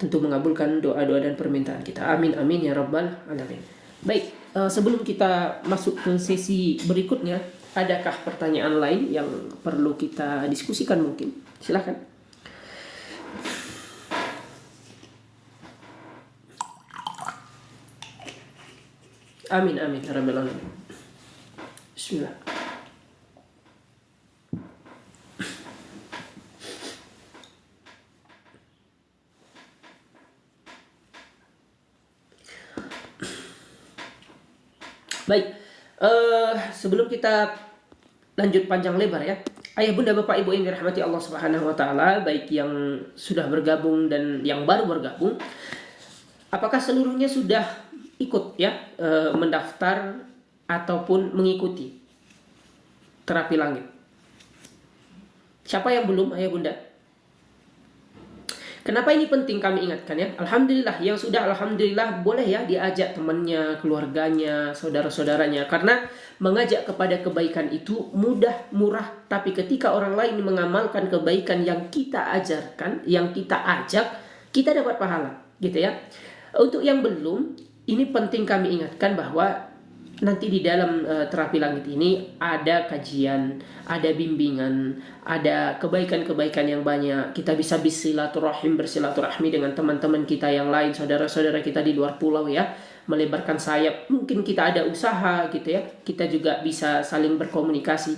tentu mengabulkan doa-doa dan permintaan kita. Amin amin ya rabbal alamin. Baik, sebelum kita masuk ke sesi berikutnya, adakah pertanyaan lain yang perlu kita diskusikan mungkin? Silakan. Amin amin ya rabbal alamin. Bismillah. Baik, sebelum kita lanjut panjang lebar ya, ayah bunda bapak ibu yang dirahmati Allah Subhanahu wa taala, baik yang sudah bergabung dan yang baru bergabung, apakah seluruhnya sudah ikut ya mendaftar ataupun mengikuti terapi langit? Siapa yang belum ayah bunda? Kenapa ini penting kami ingatkan ya? Alhamdulillah, yang sudah alhamdulillah boleh ya diajak temannya, keluarganya, saudara-saudaranya. Karena mengajak kepada kebaikan itu mudah, murah. Tapi ketika orang lain mengamalkan kebaikan yang kita ajarkan, yang kita ajak, kita dapat pahala, gitu ya. Untuk yang belum, ini penting kami ingatkan bahwa nanti di dalam terapi langit ini ada kajian, ada bimbingan, ada kebaikan-kebaikan yang banyak. Kita bisa bersilaturahmi dengan teman-teman kita yang lain, saudara-saudara kita di luar pulau ya, melebarkan sayap. Mungkin kita ada usaha gitu ya, kita juga bisa saling berkomunikasi.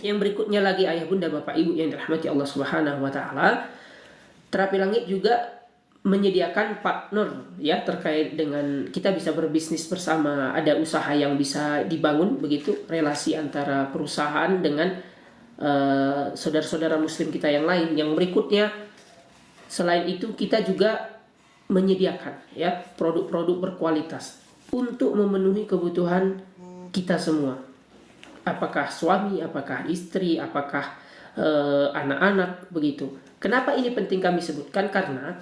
Yang berikutnya lagi ayah bunda bapak ibu yang dirahmati Allah Subhanahu wa taala, terapi langit juga menyediakan partner ya terkait dengan kita bisa berbisnis bersama, ada usaha yang bisa dibangun begitu, relasi antara perusahaan dengan saudara-saudara muslim kita yang lain. Yang berikutnya selain itu kita juga menyediakan ya produk-produk berkualitas untuk memenuhi kebutuhan kita semua, apakah suami, apakah istri, apakah anak-anak begitu. Kenapa ini penting kami sebutkan? Karena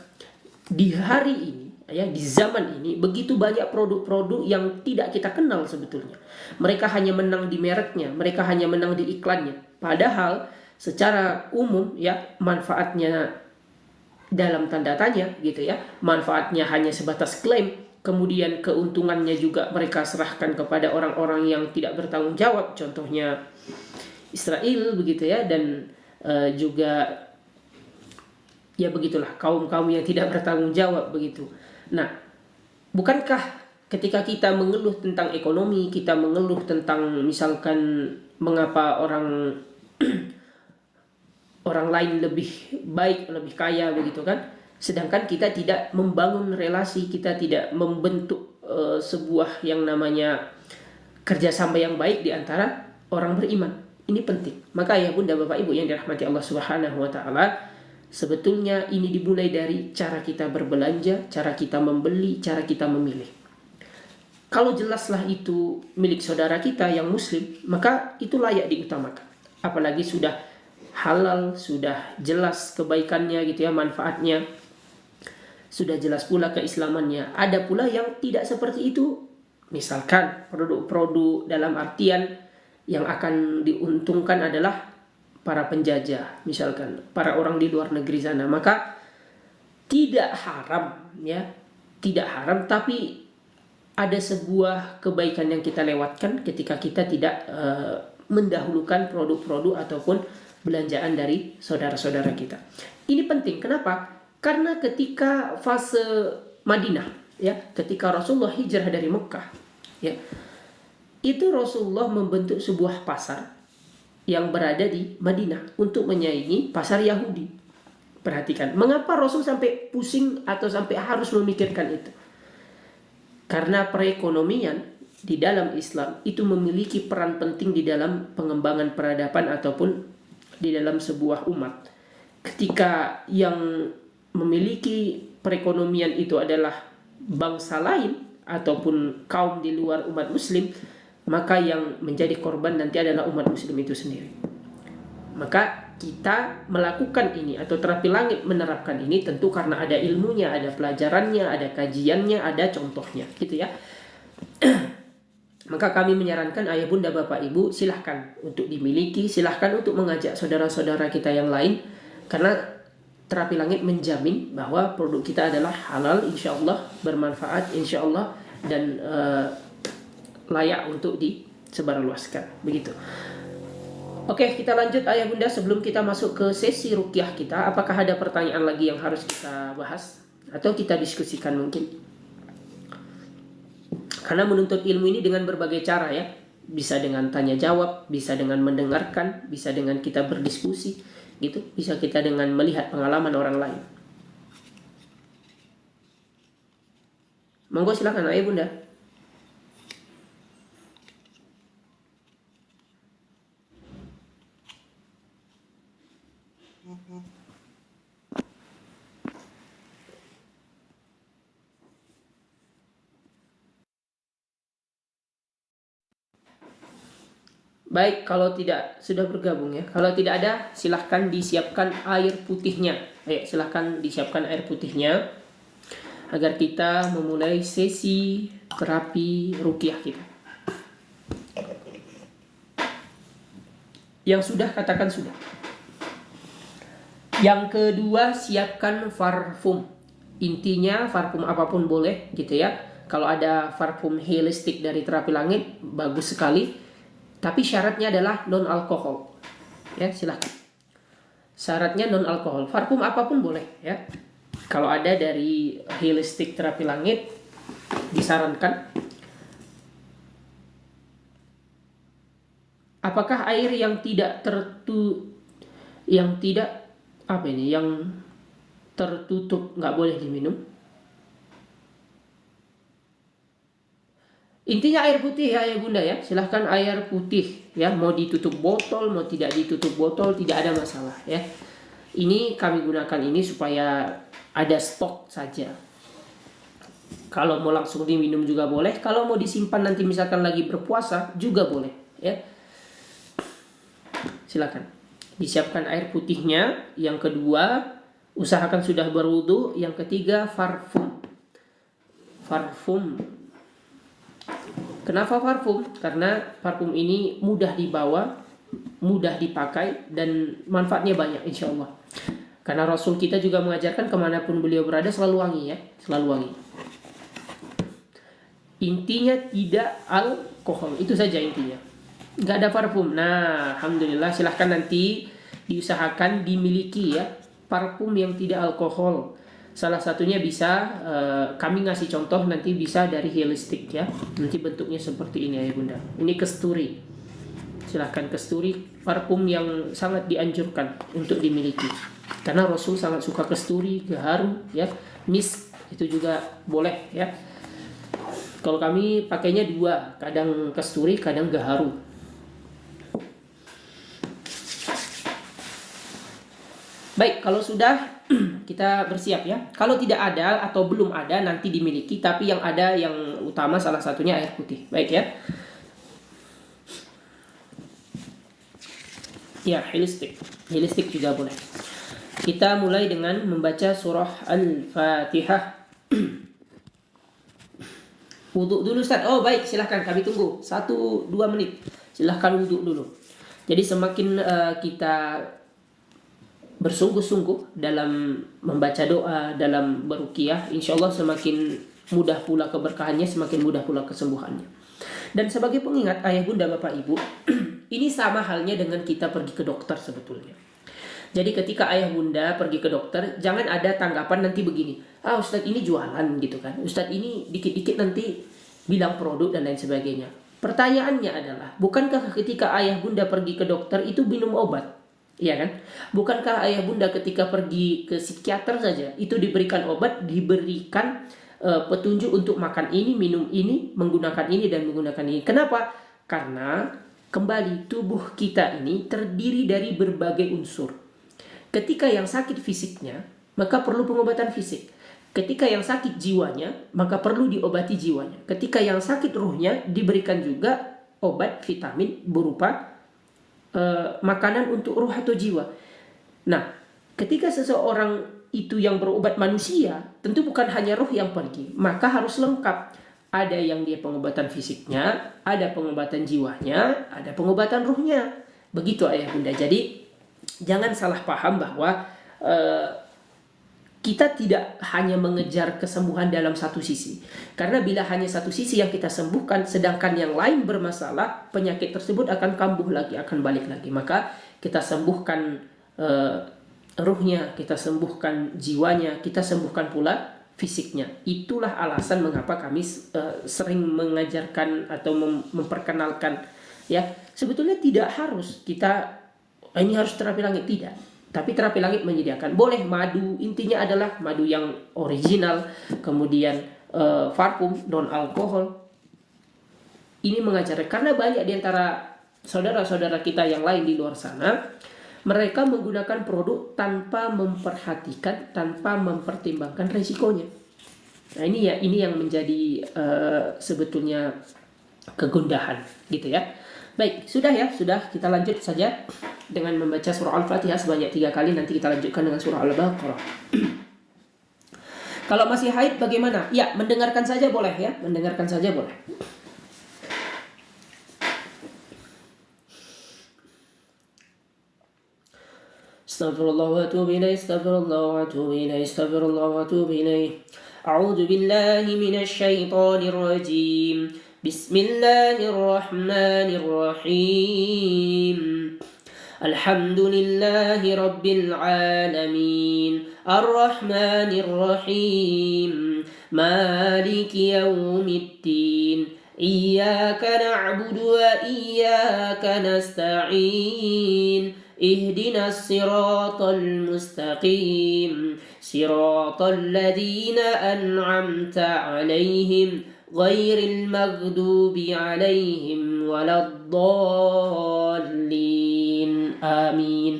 di hari ini ya, di zaman ini begitu banyak produk-produk yang tidak kita kenal sebetulnya. Mereka hanya menang di mereknya, mereka hanya menang di iklannya. Padahal secara umum ya manfaatnya dalam tanda tanya gitu ya. Manfaatnya hanya sebatas klaim, kemudian keuntungannya juga mereka serahkan kepada orang-orang yang tidak bertanggung jawab. Contohnya Israel begitu ya, dan juga ya begitulah kaum-kaum yang tidak bertanggung jawab begitu. Nah, bukankah ketika kita mengeluh tentang ekonomi, kita mengeluh tentang misalkan mengapa orang orang lain lebih baik, lebih kaya begitu kan, sedangkan kita tidak membangun relasi, kita tidak membentuk sebuah yang namanya kerjasama yang baik di antara orang beriman. Ini penting. Maka ya bunda bapak ibu yang dirahmati Allah Subhanahu wa taala, sebetulnya ini dimulai dari cara kita berbelanja, cara kita membeli, cara kita memilih. Kalau jelaslah itu milik saudara kita yang muslim, maka itu layak diutamakan. Apalagi sudah halal, sudah jelas kebaikannya gitu ya, manfaatnya, sudah jelas pula keislamannya. Ada pula yang tidak seperti itu. Misalkan produk-produk dalam artian yang akan diuntungkan adalah para penjajah, misalkan para orang di luar negeri sana, maka tidak haram ya, tidak haram, tapi ada sebuah kebaikan yang kita lewatkan ketika kita tidak mendahulukan produk-produk ataupun belanjaan dari saudara-saudara kita. Ini penting. Kenapa? Karena ketika fase Madinah ya, ketika Rasulullah hijrah dari Mekah ya, itu Rasulullah membentuk sebuah pasar yang berada di Madinah untuk menyaingi pasar Yahudi. Perhatikan, mengapa Rasul sampai pusing atau sampai harus memikirkan itu? Karena perekonomian di dalam Islam itu memiliki peran penting di dalam pengembangan peradaban ataupun di dalam sebuah umat. Ketika yang memiliki perekonomian itu adalah bangsa lain ataupun kaum di luar umat muslim, maka yang menjadi korban nanti adalah umat muslim itu sendiri. Maka kita melakukan ini atau terapi langit menerapkan ini tentu karena ada ilmunya, ada pelajarannya, ada kajiannya, ada contohnya gitu ya. Maka kami menyarankan ayah bunda bapak ibu silahkan untuk dimiliki, silahkan untuk mengajak saudara-saudara kita yang lain, karena terapi langit menjamin bahwa produk kita adalah halal insyaallah, bermanfaat insyaallah, dan layak untuk disebarluaskan begitu. Oke, kita lanjut ayah bunda sebelum kita masuk ke sesi ruqyah kita. Apakah ada pertanyaan lagi yang harus kita bahas atau kita diskusikan mungkin? Karena menuntut ilmu ini dengan berbagai cara ya. Bisa dengan tanya jawab, bisa dengan mendengarkan, bisa dengan kita berdiskusi gitu, bisa kita dengan melihat pengalaman orang lain. Monggo silakan ayah bunda. Baik, kalau tidak sudah bergabung ya. Kalau tidak ada, silahkan disiapkan air putihnya. Ayo, silahkan disiapkan air putihnya agar kita memulai sesi terapi ruqyah kita. Yang sudah, katakan sudah. Yang kedua, siapkan parfum. Intinya parfum apapun boleh gitu ya. Kalau ada parfum holistik dari Terapi Langit, bagus sekali. Tapi syaratnya adalah non alkohol. Ya, silahkan. Syaratnya non alkohol. Parfum apapun boleh ya. Kalau ada dari holistik Terapi Langit, disarankan. Apakah air yang tidak tertutup nggak boleh diminum? Intinya air putih ya Bunda ya. Silahkan air putih ya. Mau ditutup botol, mau tidak ditutup botol, tidak ada masalah ya. Ini kami gunakan ini supaya ada stok saja. Kalau mau langsung diminum juga boleh. Kalau mau disimpan nanti misalkan lagi berpuasa juga boleh ya. Silakan. Disiapkan air putihnya. Yang kedua, usahakan sudah berwudu. Yang ketiga, parfum. Parfum. Kenapa parfum? Karena parfum ini mudah dibawa, mudah dipakai, dan manfaatnya banyak insya Allah. Karena Rasul kita juga mengajarkan kemanapun beliau berada selalu wangi ya, selalu wangi. Intinya tidak alkohol, itu saja intinya. Nggak ada parfum. Nah, alhamdulillah, silahkan nanti diusahakan dimiliki ya parfum yang tidak alkohol. Salah satunya bisa kami ngasih contoh nanti bisa dari holistik ya. Nanti bentuknya seperti ini ya Bunda. Ini kesturi. Silahkan kesturi, parfum yang sangat dianjurkan untuk dimiliki. Karena Rasul sangat suka kesturi, gaharu ya. Misk itu juga boleh ya. Kalau kami pakainya dua, kadang kesturi, kadang gaharu. Baik, kalau sudah kita bersiap ya. Kalau tidak ada atau belum ada nanti dimiliki, tapi yang ada yang utama salah satunya air putih. Baik ya. Ya, holistik. Holistik juga boleh. Kita mulai dengan membaca surah Al-Fatihah. Wudhu dulu Ustaz. Oh baik, silahkan kami tunggu 1-2 menit. Silahkan wudhu dulu. Jadi semakin kita bersungguh-sungguh dalam membaca doa, dalam beruqyah, insya Allah semakin mudah pula keberkahannya, semakin mudah pula kesembuhannya. Dan sebagai pengingat ayah bunda bapak ibu, ini sama halnya dengan kita pergi ke dokter sebetulnya. Jadi ketika ayah bunda pergi ke dokter, jangan ada tanggapan nanti begini, Ustadz ini jualan gitu kan, Ustadz ini dikit-dikit nanti bilang produk dan lain sebagainya. Pertanyaannya adalah, bukankah ketika ayah bunda pergi ke dokter itu minum obat? Iya kan? Bukankah ayah bunda ketika pergi ke psikiater saja itu diberikan obat, diberikan petunjuk untuk makan ini, minum ini, menggunakan ini dan menggunakan ini. Kenapa? Karena kembali tubuh kita ini terdiri dari berbagai unsur. Ketika yang sakit fisiknya, maka perlu pengobatan fisik. Ketika yang sakit jiwanya, maka perlu diobati jiwanya. Ketika yang sakit ruhnya, diberikan juga obat vitamin berupa makanan untuk ruh atau jiwa. Nah, ketika seseorang itu yang berobat manusia, tentu bukan hanya ruh yang pergi, maka harus lengkap. Ada yang dia pengobatan fisiknya, ada pengobatan jiwanya, ada pengobatan ruhnya. Begitu ayah bunda. Jadi jangan salah paham bahwa kita tidak hanya mengejar kesembuhan dalam satu sisi. Karena bila hanya satu sisi yang kita sembuhkan, sedangkan yang lain bermasalah, penyakit tersebut akan kambuh lagi, akan balik lagi. Maka kita sembuhkan ruhnya, kita sembuhkan jiwanya, kita sembuhkan pula fisiknya. Itulah alasan mengapa kami sering mengajarkan atau memperkenalkan ya. Sebetulnya tidak harus kita ini harus terapi langit, tidak. Tapi Terapi Langit menyediakan. Boleh madu, intinya adalah madu yang original. Kemudian parfum, non-alkohol. Ini mengajarkan. Karena banyak diantara saudara-saudara kita yang lain di luar sana, mereka menggunakan produk tanpa memperhatikan, tanpa mempertimbangkan resikonya. Nah ini yang menjadi sebetulnya kegundahan gitu ya. Baik, sudah ya, sudah. Kita lanjut saja dengan membaca surah Al-Fatihah sebanyak 3 kali. Nanti kita lanjutkan dengan surah Al-Baqarah. Kalau masih haid bagaimana? Ya, mendengarkan saja boleh ya, mendengarkan saja boleh. Astaghfirullah wa atubu ilaih, astaghfirullah wa atubu ilaih, astaghfirullah wa atubu ilaih. A'udzu billahi minasy syaithanir rajim. Bismillahirrahmanirrahim. Alhamdulillahi rabbil alamin. Ar-Rahmanir Rahim. Maliki yaumiddin. Iyyaka na'budu wa iyyaka nasta'in. اهدنا الصراط المستقيم صراط الذين أنعمت عليهم غير المغضوب عليهم ولا الضالين آمين.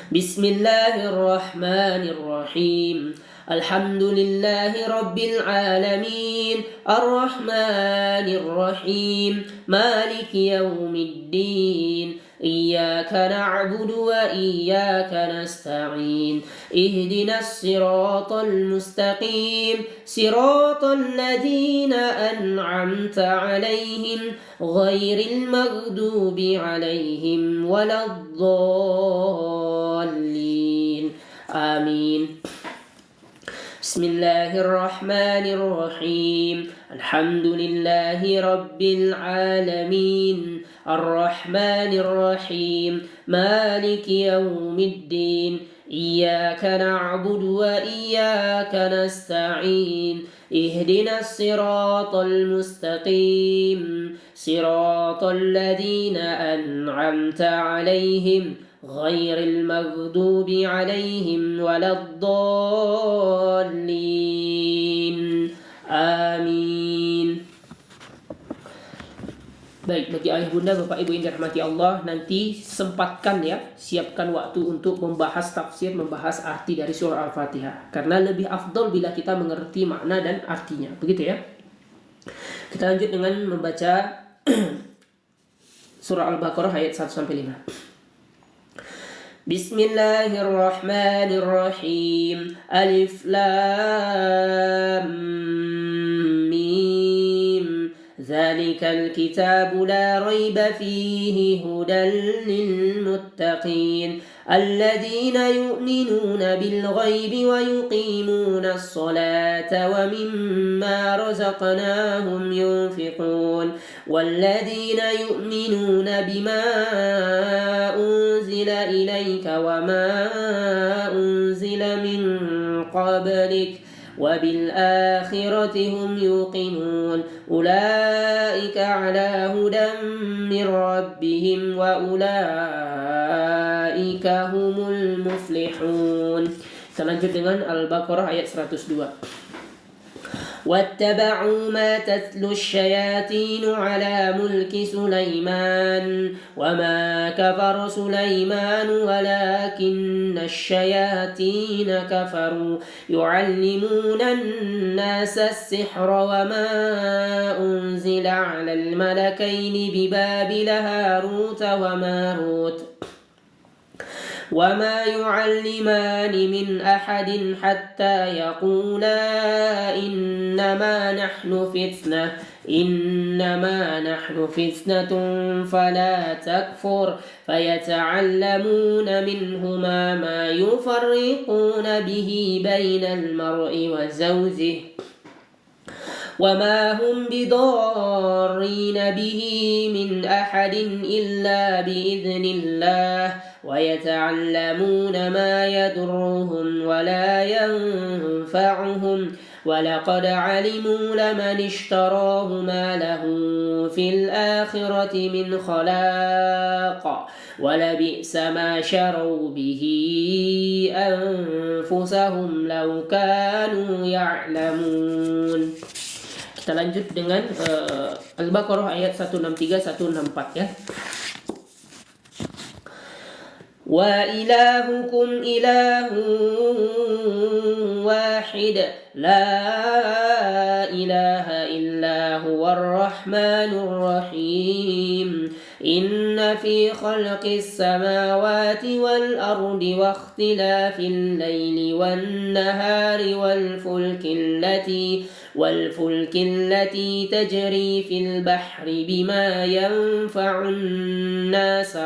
بسم الله الرحمن الرحيم. الحمد لله رب العالمين. الرحمن الرحيم. مالك يوم الدين. إياك نعبد وإياك نستعين. اهدنا الصراط المستقيم صراط الذين أنعمت عليهم غير المغضوب عليهم ولا الضالين آمين. بسم الله الرحمن الرحيم. الحمد لله رب العالمين. الرحمن الرحيم. مالك يوم الدين. إياك نعبد وإياك نستعين. اهدنا الصراط المستقيم صراط الذين أنعمت عليهم غير المغضوب عليهم ولا الضالين آمين. Baik, bagi ayah bunda, bapak ibu yang dirahmati Allah, nanti sempatkan ya, siapkan waktu untuk membahas tafsir, membahas arti dari surah Al-Fatihah. Karena lebih afdol bila kita mengerti makna dan artinya. Begitu ya. Kita lanjut dengan membaca surah Al-Baqarah ayat 1-5. Bismillahirrahmanirrahim. Alif Lam Mim. ذلك الكتاب لا ريب فيه هدى للمتقين الذين يؤمنون بالغيب ويقيمون الصلاة ومما رزقناهم ينفقون والذين يؤمنون بما أنزل إليك وما أنزل من قبلك وبالآخرة هم يوقنون أولئك على هدى من ربهم وأولئك هم المفلحون. Kita lanjut dengan Al-Baqarah ayat 102. واتبعوا ما تتلو الشياطين على ملك سليمان وما كفر سليمان ولكن الشياطين كفروا يعلمون الناس السحر وما أنزل على الملكين ببابل هاروت وماروت وما يعلمان من أحد حتى يقولا إنما نحن فتنة فلا تكفر فيتعلمون منهما ما يفرقون به بين المرء وزوجه وما هم بضارين به من أحد إلا بإذن الله ويتعلمون ما يضرهم ولا ينفعهم ولقد علموا لمن اشتراه ما له في الآخرة من خلاق ولبئس ما شروا به أنفسهم لو كانوا يعلمون. Kita lanjut dengan Al-Baqarah ayat 163-164 ya. Wa ilahukum ilahun wahid la ilaha illa هو الرحمن الرحيم إن في خلق السماوات والأرض واختلاف الليل والنهار والفلك التي تجري في البحر بما ينفع الناس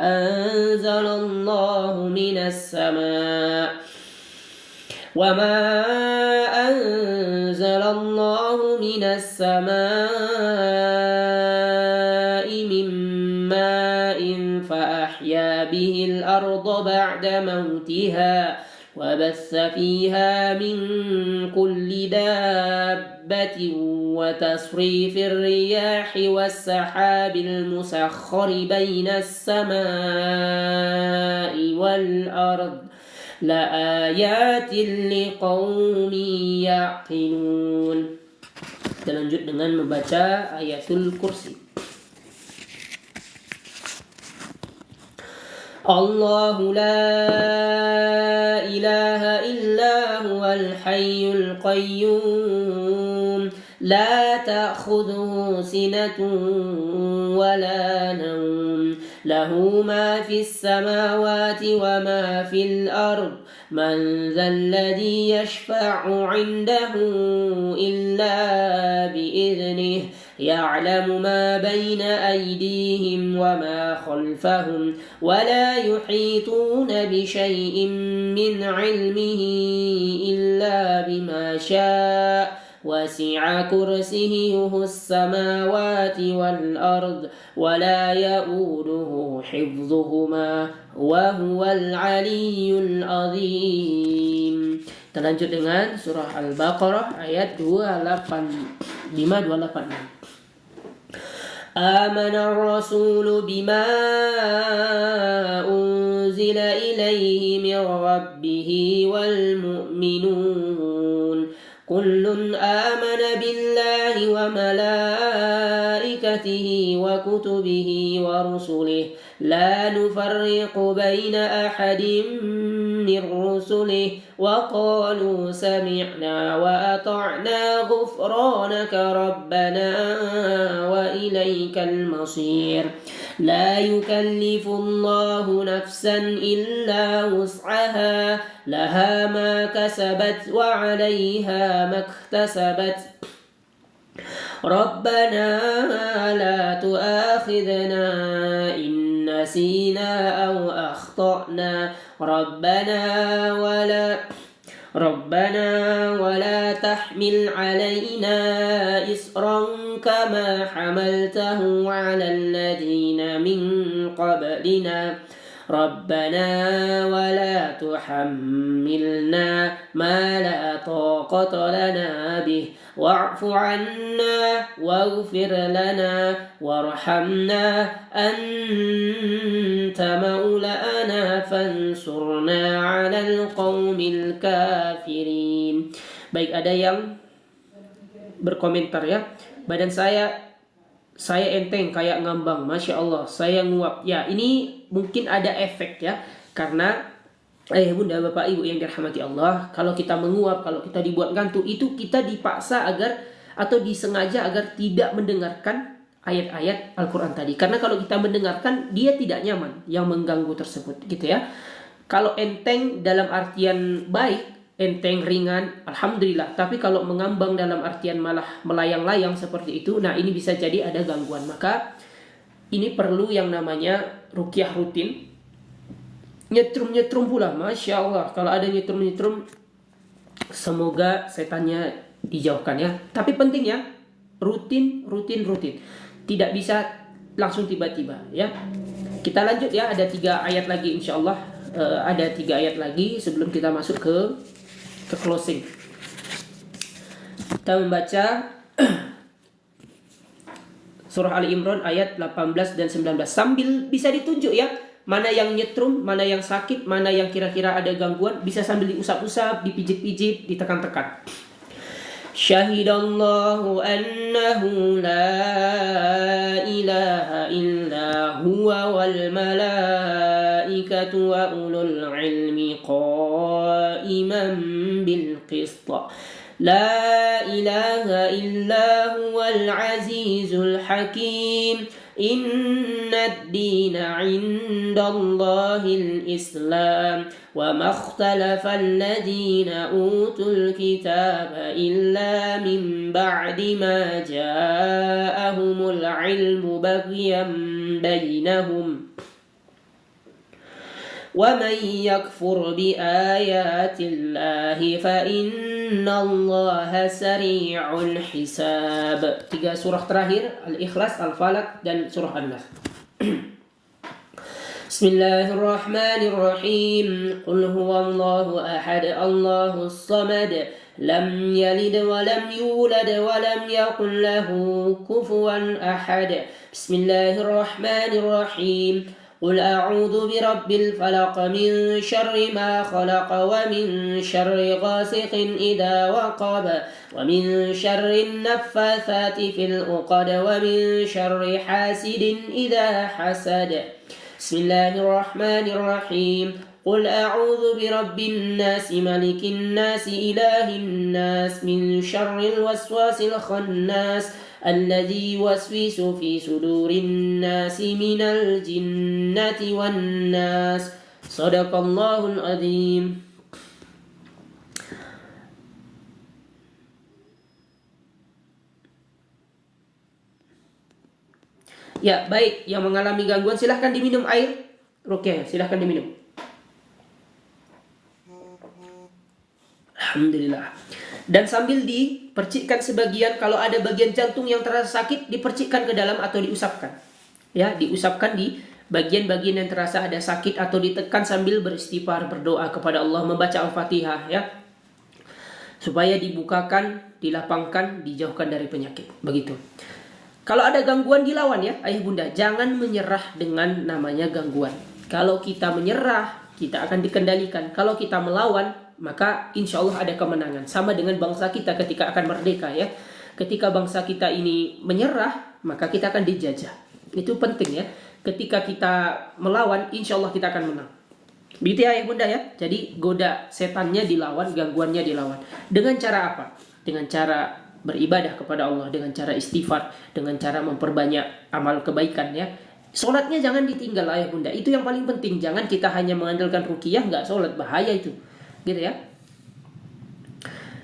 أنزل الله من السماء من ماء فأحيا به الأرض بعد موتها وبث فيها من كل دابة وتصريف الرياح والسحاب المسخر بين السماء والأرض لآيات لقوم يعقلون. Kita lanjut dengan membaca ayatul kursi. الله لا إله إلا هو الحي القيوم لا تأخذه سنة ولا نوم له ما في السماوات وما في الأرض من ذا الذي يشفع عنده إلا بإذنه يعلم ما بين أيديهم وما خلفهم ولا يحيطون بشيء من علمه إلا بما شاء وسع كرسيه السماوات والأرض ولا يؤوده حفظهما وهو العلي العظيم. Kita lanjut dengan surah Al-Baqarah ayat 286. آمن الرسول بما أنزل إليه من ربه والمؤمنون كل آمن بالله وملائكته وكتبه ورسله لا نفرق بين أحد من رسله وقالوا سمعنا وأطعنا غفرانك ربنا وإليك المصير لا يكلف الله نفسا إلا وسعها لها ما كسبت وعليها ما اكتسبت ربنا لا تؤاخذنا إن نسينا أو أخطأنا ربنا ولا تحمل علينا إصرا كما حملته على الذين من قبلنا ربنا ولا تحملنا ما لا طاقة لنا به واعف عنا واغفر لنا وارحمنا أنت مولانا فانصرنا على القوم الكافرين. Baik, ada yang berkomentar ya, badan saya enteng kayak ngambang, Masya Allah, saya nguap. Ya, ini mungkin ada efek ya, karena bunda, bapak, ibu yang dirahmati Allah, kalau kita menguap, kalau kita dibuat ngantuk, itu kita dipaksa agar atau disengaja agar tidak mendengarkan ayat-ayat Al-Quran tadi. Karena kalau kita mendengarkan, dia tidak nyaman yang mengganggu tersebut, gitu ya. Kalau enteng dalam artian baik, enteng, ringan, alhamdulillah. Tapi kalau mengambang dalam artian malah melayang-layang seperti itu, nah ini bisa jadi ada gangguan. Maka ini perlu yang namanya ruqyah rutin. Nyetrum-nyetrum pula, Masya Allah. Kalau ada nyetrum-nyetrum, semoga setannya dijauhkan ya. Tapi penting ya, rutin. Tidak bisa langsung tiba-tiba ya. Kita lanjut ya, ada 3 ayat lagi insya Allah. Ada 3 ayat lagi sebelum kita masuk ke closing. Kita membaca surah Ali Imran ayat 18 dan 19 sambil bisa ditunjuk ya, mana yang nyetrum, mana yang sakit, mana yang kira-kira ada gangguan, bisa sambil diusap-usap, dipijit-pijit, ditekan-tekan. Syahidallahu annahu la ilaha illa huwa wal malaikatu wa ulul ilmi qaiman bil qist. لا إله إلا هو العزيز الحكيم إن الدين عند الله الإسلام وما اختلف الذين أوتوا الكتاب إلا من بعد ما جاءهم العلم بغيا بينهم ومن يكفر بآيات الله فإن الله سريع الحساب. 3 surah terakhir, Al-Ikhlas, Al-Falaq, dan surah An-Nas. Bismillahirrahmanirrahim. Qul huwallahu ahad, Allahus samad, lam yalid wa lam yulad wa lam yakul lahu kufuwan ahad. Bismillahirrahmanirrahim. قل أعوذ برب الفلق من شر ما خلق ومن شر غاسق إذا وقب ومن شر النفاثات في العقد ومن شر حاسد إذا حسد. بسم الله الرحمن الرحيم. قل أعوذ برب الناس ملك الناس إله الناس من شر الوسواس الخناس الذي يوسوس في صدور الناس من الجنة والناس. صدق الله العظيم. Ya, baik, yang mengalami gangguan silahkan diminum air. Oke, silahkan diminum. Alhamdulillah. Dan sambil dipercikkan sebagian, kalau ada bagian jantung yang terasa sakit, dipercikkan ke dalam atau diusapkan. Ya, diusapkan di bagian-bagian yang terasa ada sakit atau ditekan sambil beristighfar, berdoa kepada Allah, membaca Al-Fatihah, ya. Supaya dibukakan, dilapangkan, dijauhkan dari penyakit. Begitu. Kalau ada gangguan dilawan ya, ayah bunda. Jangan menyerah dengan namanya gangguan. Kalau kita menyerah, kita akan dikendalikan. Kalau kita melawan, maka insya Allah ada kemenangan. Sama dengan bangsa kita ketika akan merdeka ya. Ketika bangsa kita ini menyerah, maka kita akan dijajah. Itu penting ya. Ketika kita melawan, insya Allah kita akan menang. Begitu ya bunda ya. Jadi goda setannya dilawan, gangguannya dilawan. Dengan cara apa? Dengan cara beribadah kepada Allah, dengan cara istighfar, dengan cara memperbanyak amal kebaikan ya. Sholatnya jangan ditinggal ayah bunda. Itu yang paling penting. Jangan kita hanya mengandalkan ruqyah, nggak sholat, bahaya itu. Gitu ya.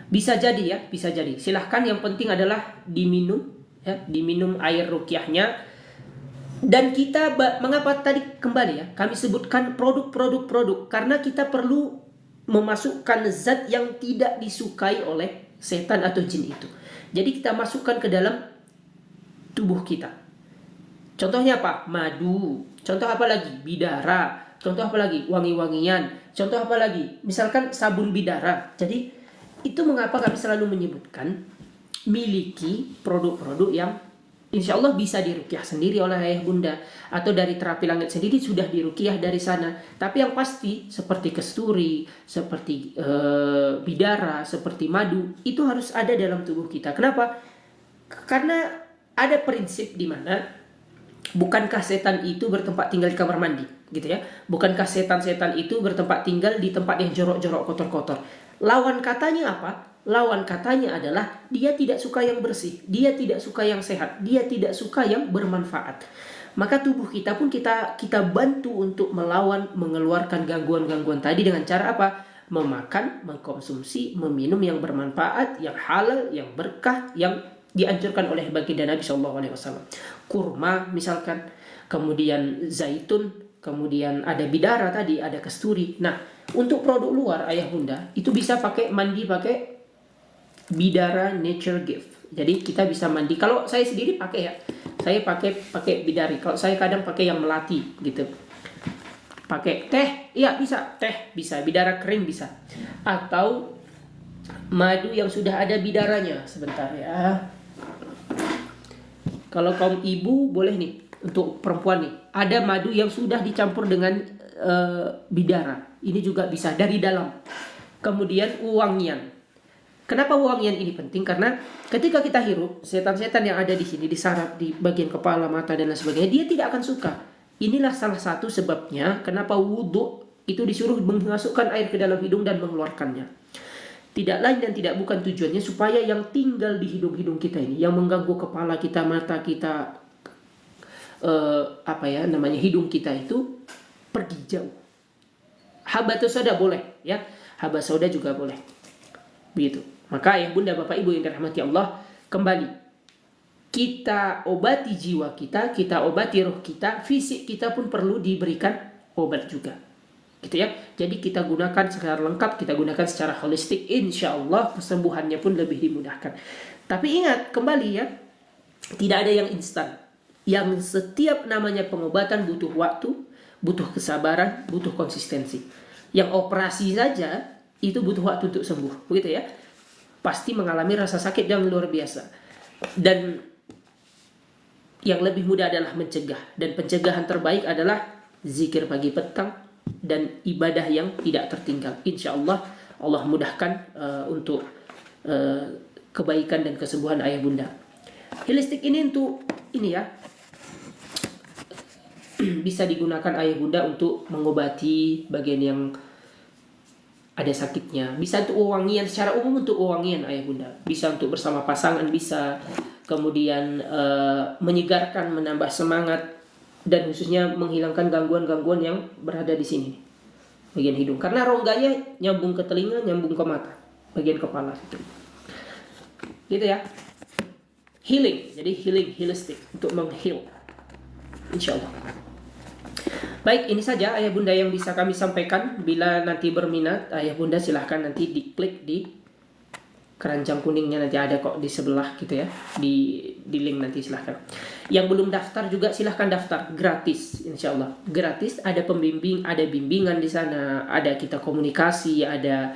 Bisa jadi ya, bisa jadi. Silahkan, yang penting adalah diminum ya, diminum air ruqyahnya. Dan kita mengapa tadi kembali ya, kami sebutkan produk karena kita perlu memasukkan zat yang tidak disukai oleh setan atau jin itu. Jadi kita masukkan ke dalam tubuh kita. Contohnya apa? Madu. Contoh apa lagi? Bidara. Contoh apa lagi? Wangi-wangian. Contoh apa lagi? Misalkan sabun bidara. Jadi itu mengapa kami selalu menyebutkan miliki produk-produk yang insya Allah bisa diruqyah sendiri oleh ayah bunda, atau dari terapi langit sendiri sudah diruqyah dari sana. Tapi yang pasti seperti kesturi, seperti bidara, seperti madu, itu harus ada dalam tubuh kita. Kenapa? Karena ada prinsip di mana bukankah setan itu bertempat tinggal di kamar mandi, gitu ya? Bukankah setan-setan itu bertempat tinggal di tempat yang jorok-jorok, kotor-kotor? Lawan katanya apa? Lawan katanya adalah dia tidak suka yang bersih, dia tidak suka yang sehat, dia tidak suka yang bermanfaat. Maka tubuh kita pun kita bantu untuk melawan, mengeluarkan gangguan-gangguan tadi dengan cara apa? Memakan, mengkonsumsi, meminum yang bermanfaat, yang halal, yang berkah, yang dianjurkan oleh baginda Nabi SAW. Kurma misalkan, kemudian zaitun, kemudian ada bidara tadi, ada kesturi. Nah, untuk produk luar ayah bunda itu bisa pakai mandi pakai bidara nature gift. Jadi kita bisa mandi. Kalau saya sendiri pakai ya, saya pakai bidari. Kalau saya kadang pakai yang melati gitu. Pakai teh, iya bisa, teh bisa, bidara kering bisa. Atau madu yang sudah ada bidaranya. Sebentar ya. Kalau kaum ibu boleh nih, untuk perempuan nih, ada madu yang sudah dicampur dengan bidara. Ini juga bisa dari dalam. Kemudian wangian. Kenapa wangian ini penting? Karena ketika kita hirup, setan-setan yang ada di sini, di saraf, di bagian kepala, mata, dan lain sebagainya, dia tidak akan suka. Inilah salah satu sebabnya kenapa wudhu itu disuruh memasukkan air ke dalam hidung dan mengeluarkannya. Tidak lain dan tidak bukan tujuannya supaya yang tinggal di hidung-hidung kita ini, yang mengganggu kepala kita, mata kita, hidung kita itu pergi jauh. Habatus soda boleh, ya. Habas soda juga boleh. Begitu. Maka ayah bunda bapak ibu yang dirahmati Allah, kembali kita obati jiwa kita, kita obati roh kita, fisik kita pun perlu diberikan obat juga. Gitu ya. Jadi kita gunakan secara lengkap, kita gunakan secara holistik, insya Allah kesembuhannya pun lebih dimudahkan. Tapi ingat kembali ya, tidak ada yang instan. Yang setiap namanya pengobatan butuh waktu, butuh kesabaran, butuh konsistensi. Yang operasi saja itu butuh waktu untuk sembuh, begitu ya. Pasti mengalami rasa sakit yang luar biasa. Dan yang lebih mudah adalah mencegah. Dan pencegahan terbaik adalah zikir pagi petang dan ibadah yang tidak tertinggal. Insya Allah, Allah mudahkan untuk kebaikan dan kesembuhan ayah bunda. Holistik ini untuk ini ya, bisa digunakan ayah bunda untuk mengobati bagian yang ada sakitnya. Bisa untuk wewangian, secara umum untuk wewangian ayah bunda. Bisa untuk bersama pasangan, bisa kemudian menyegarkan, menambah semangat, dan khususnya menghilangkan gangguan-gangguan yang berada di sini, bagian hidung. Karena rongganya nyambung ke telinga, nyambung ke mata, bagian kepala itu. Gitu ya. Healing, jadi healing, holistic, untuk meng-heal. Insya Allah. Baik, ini saja ayah bunda yang bisa kami sampaikan. Bila nanti berminat, ayah bunda silahkan nanti diklik di keranjang kuningnya, nanti ada kok di sebelah gitu ya, di link nanti silahkan. Yang belum daftar juga silahkan daftar, gratis, insya Allah gratis. Ada pembimbing, ada bimbingan di sana, ada kita komunikasi, ada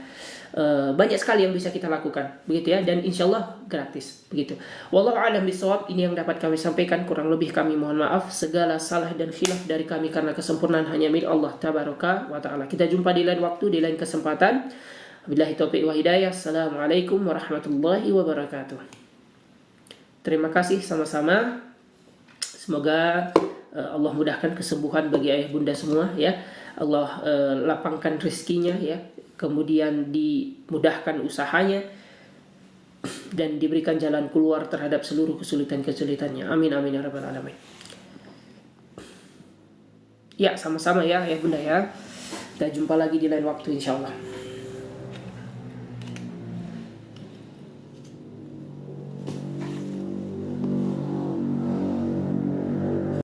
banyak sekali yang bisa kita lakukan, begitu ya, dan insya Allah gratis, begitu. Wallahu a'lam bishawab. Ini yang dapat kami sampaikan, kurang lebih kami mohon maaf. Segala salah dan khilaf dari kami karena kesempurnaan hanya milik Allah tabaraka wa ta'ala. Kita jumpa di lain waktu, di lain kesempatan. Billahi taufiq wa hidayah. Assalamualaikum warahmatullahi wabarakatuh. Terima kasih sama-sama. Semoga Allah mudahkan kesembuhan bagi ayah bunda semua ya. Allah lapangkan rezekinya ya. Kemudian dimudahkan usahanya dan diberikan jalan keluar terhadap seluruh kesulitan-kesulitannya. Amin amin ya rabbal alamin. Ya, sama-sama ya ayah bunda ya. Kita jumpa lagi di lain waktu insya Allah.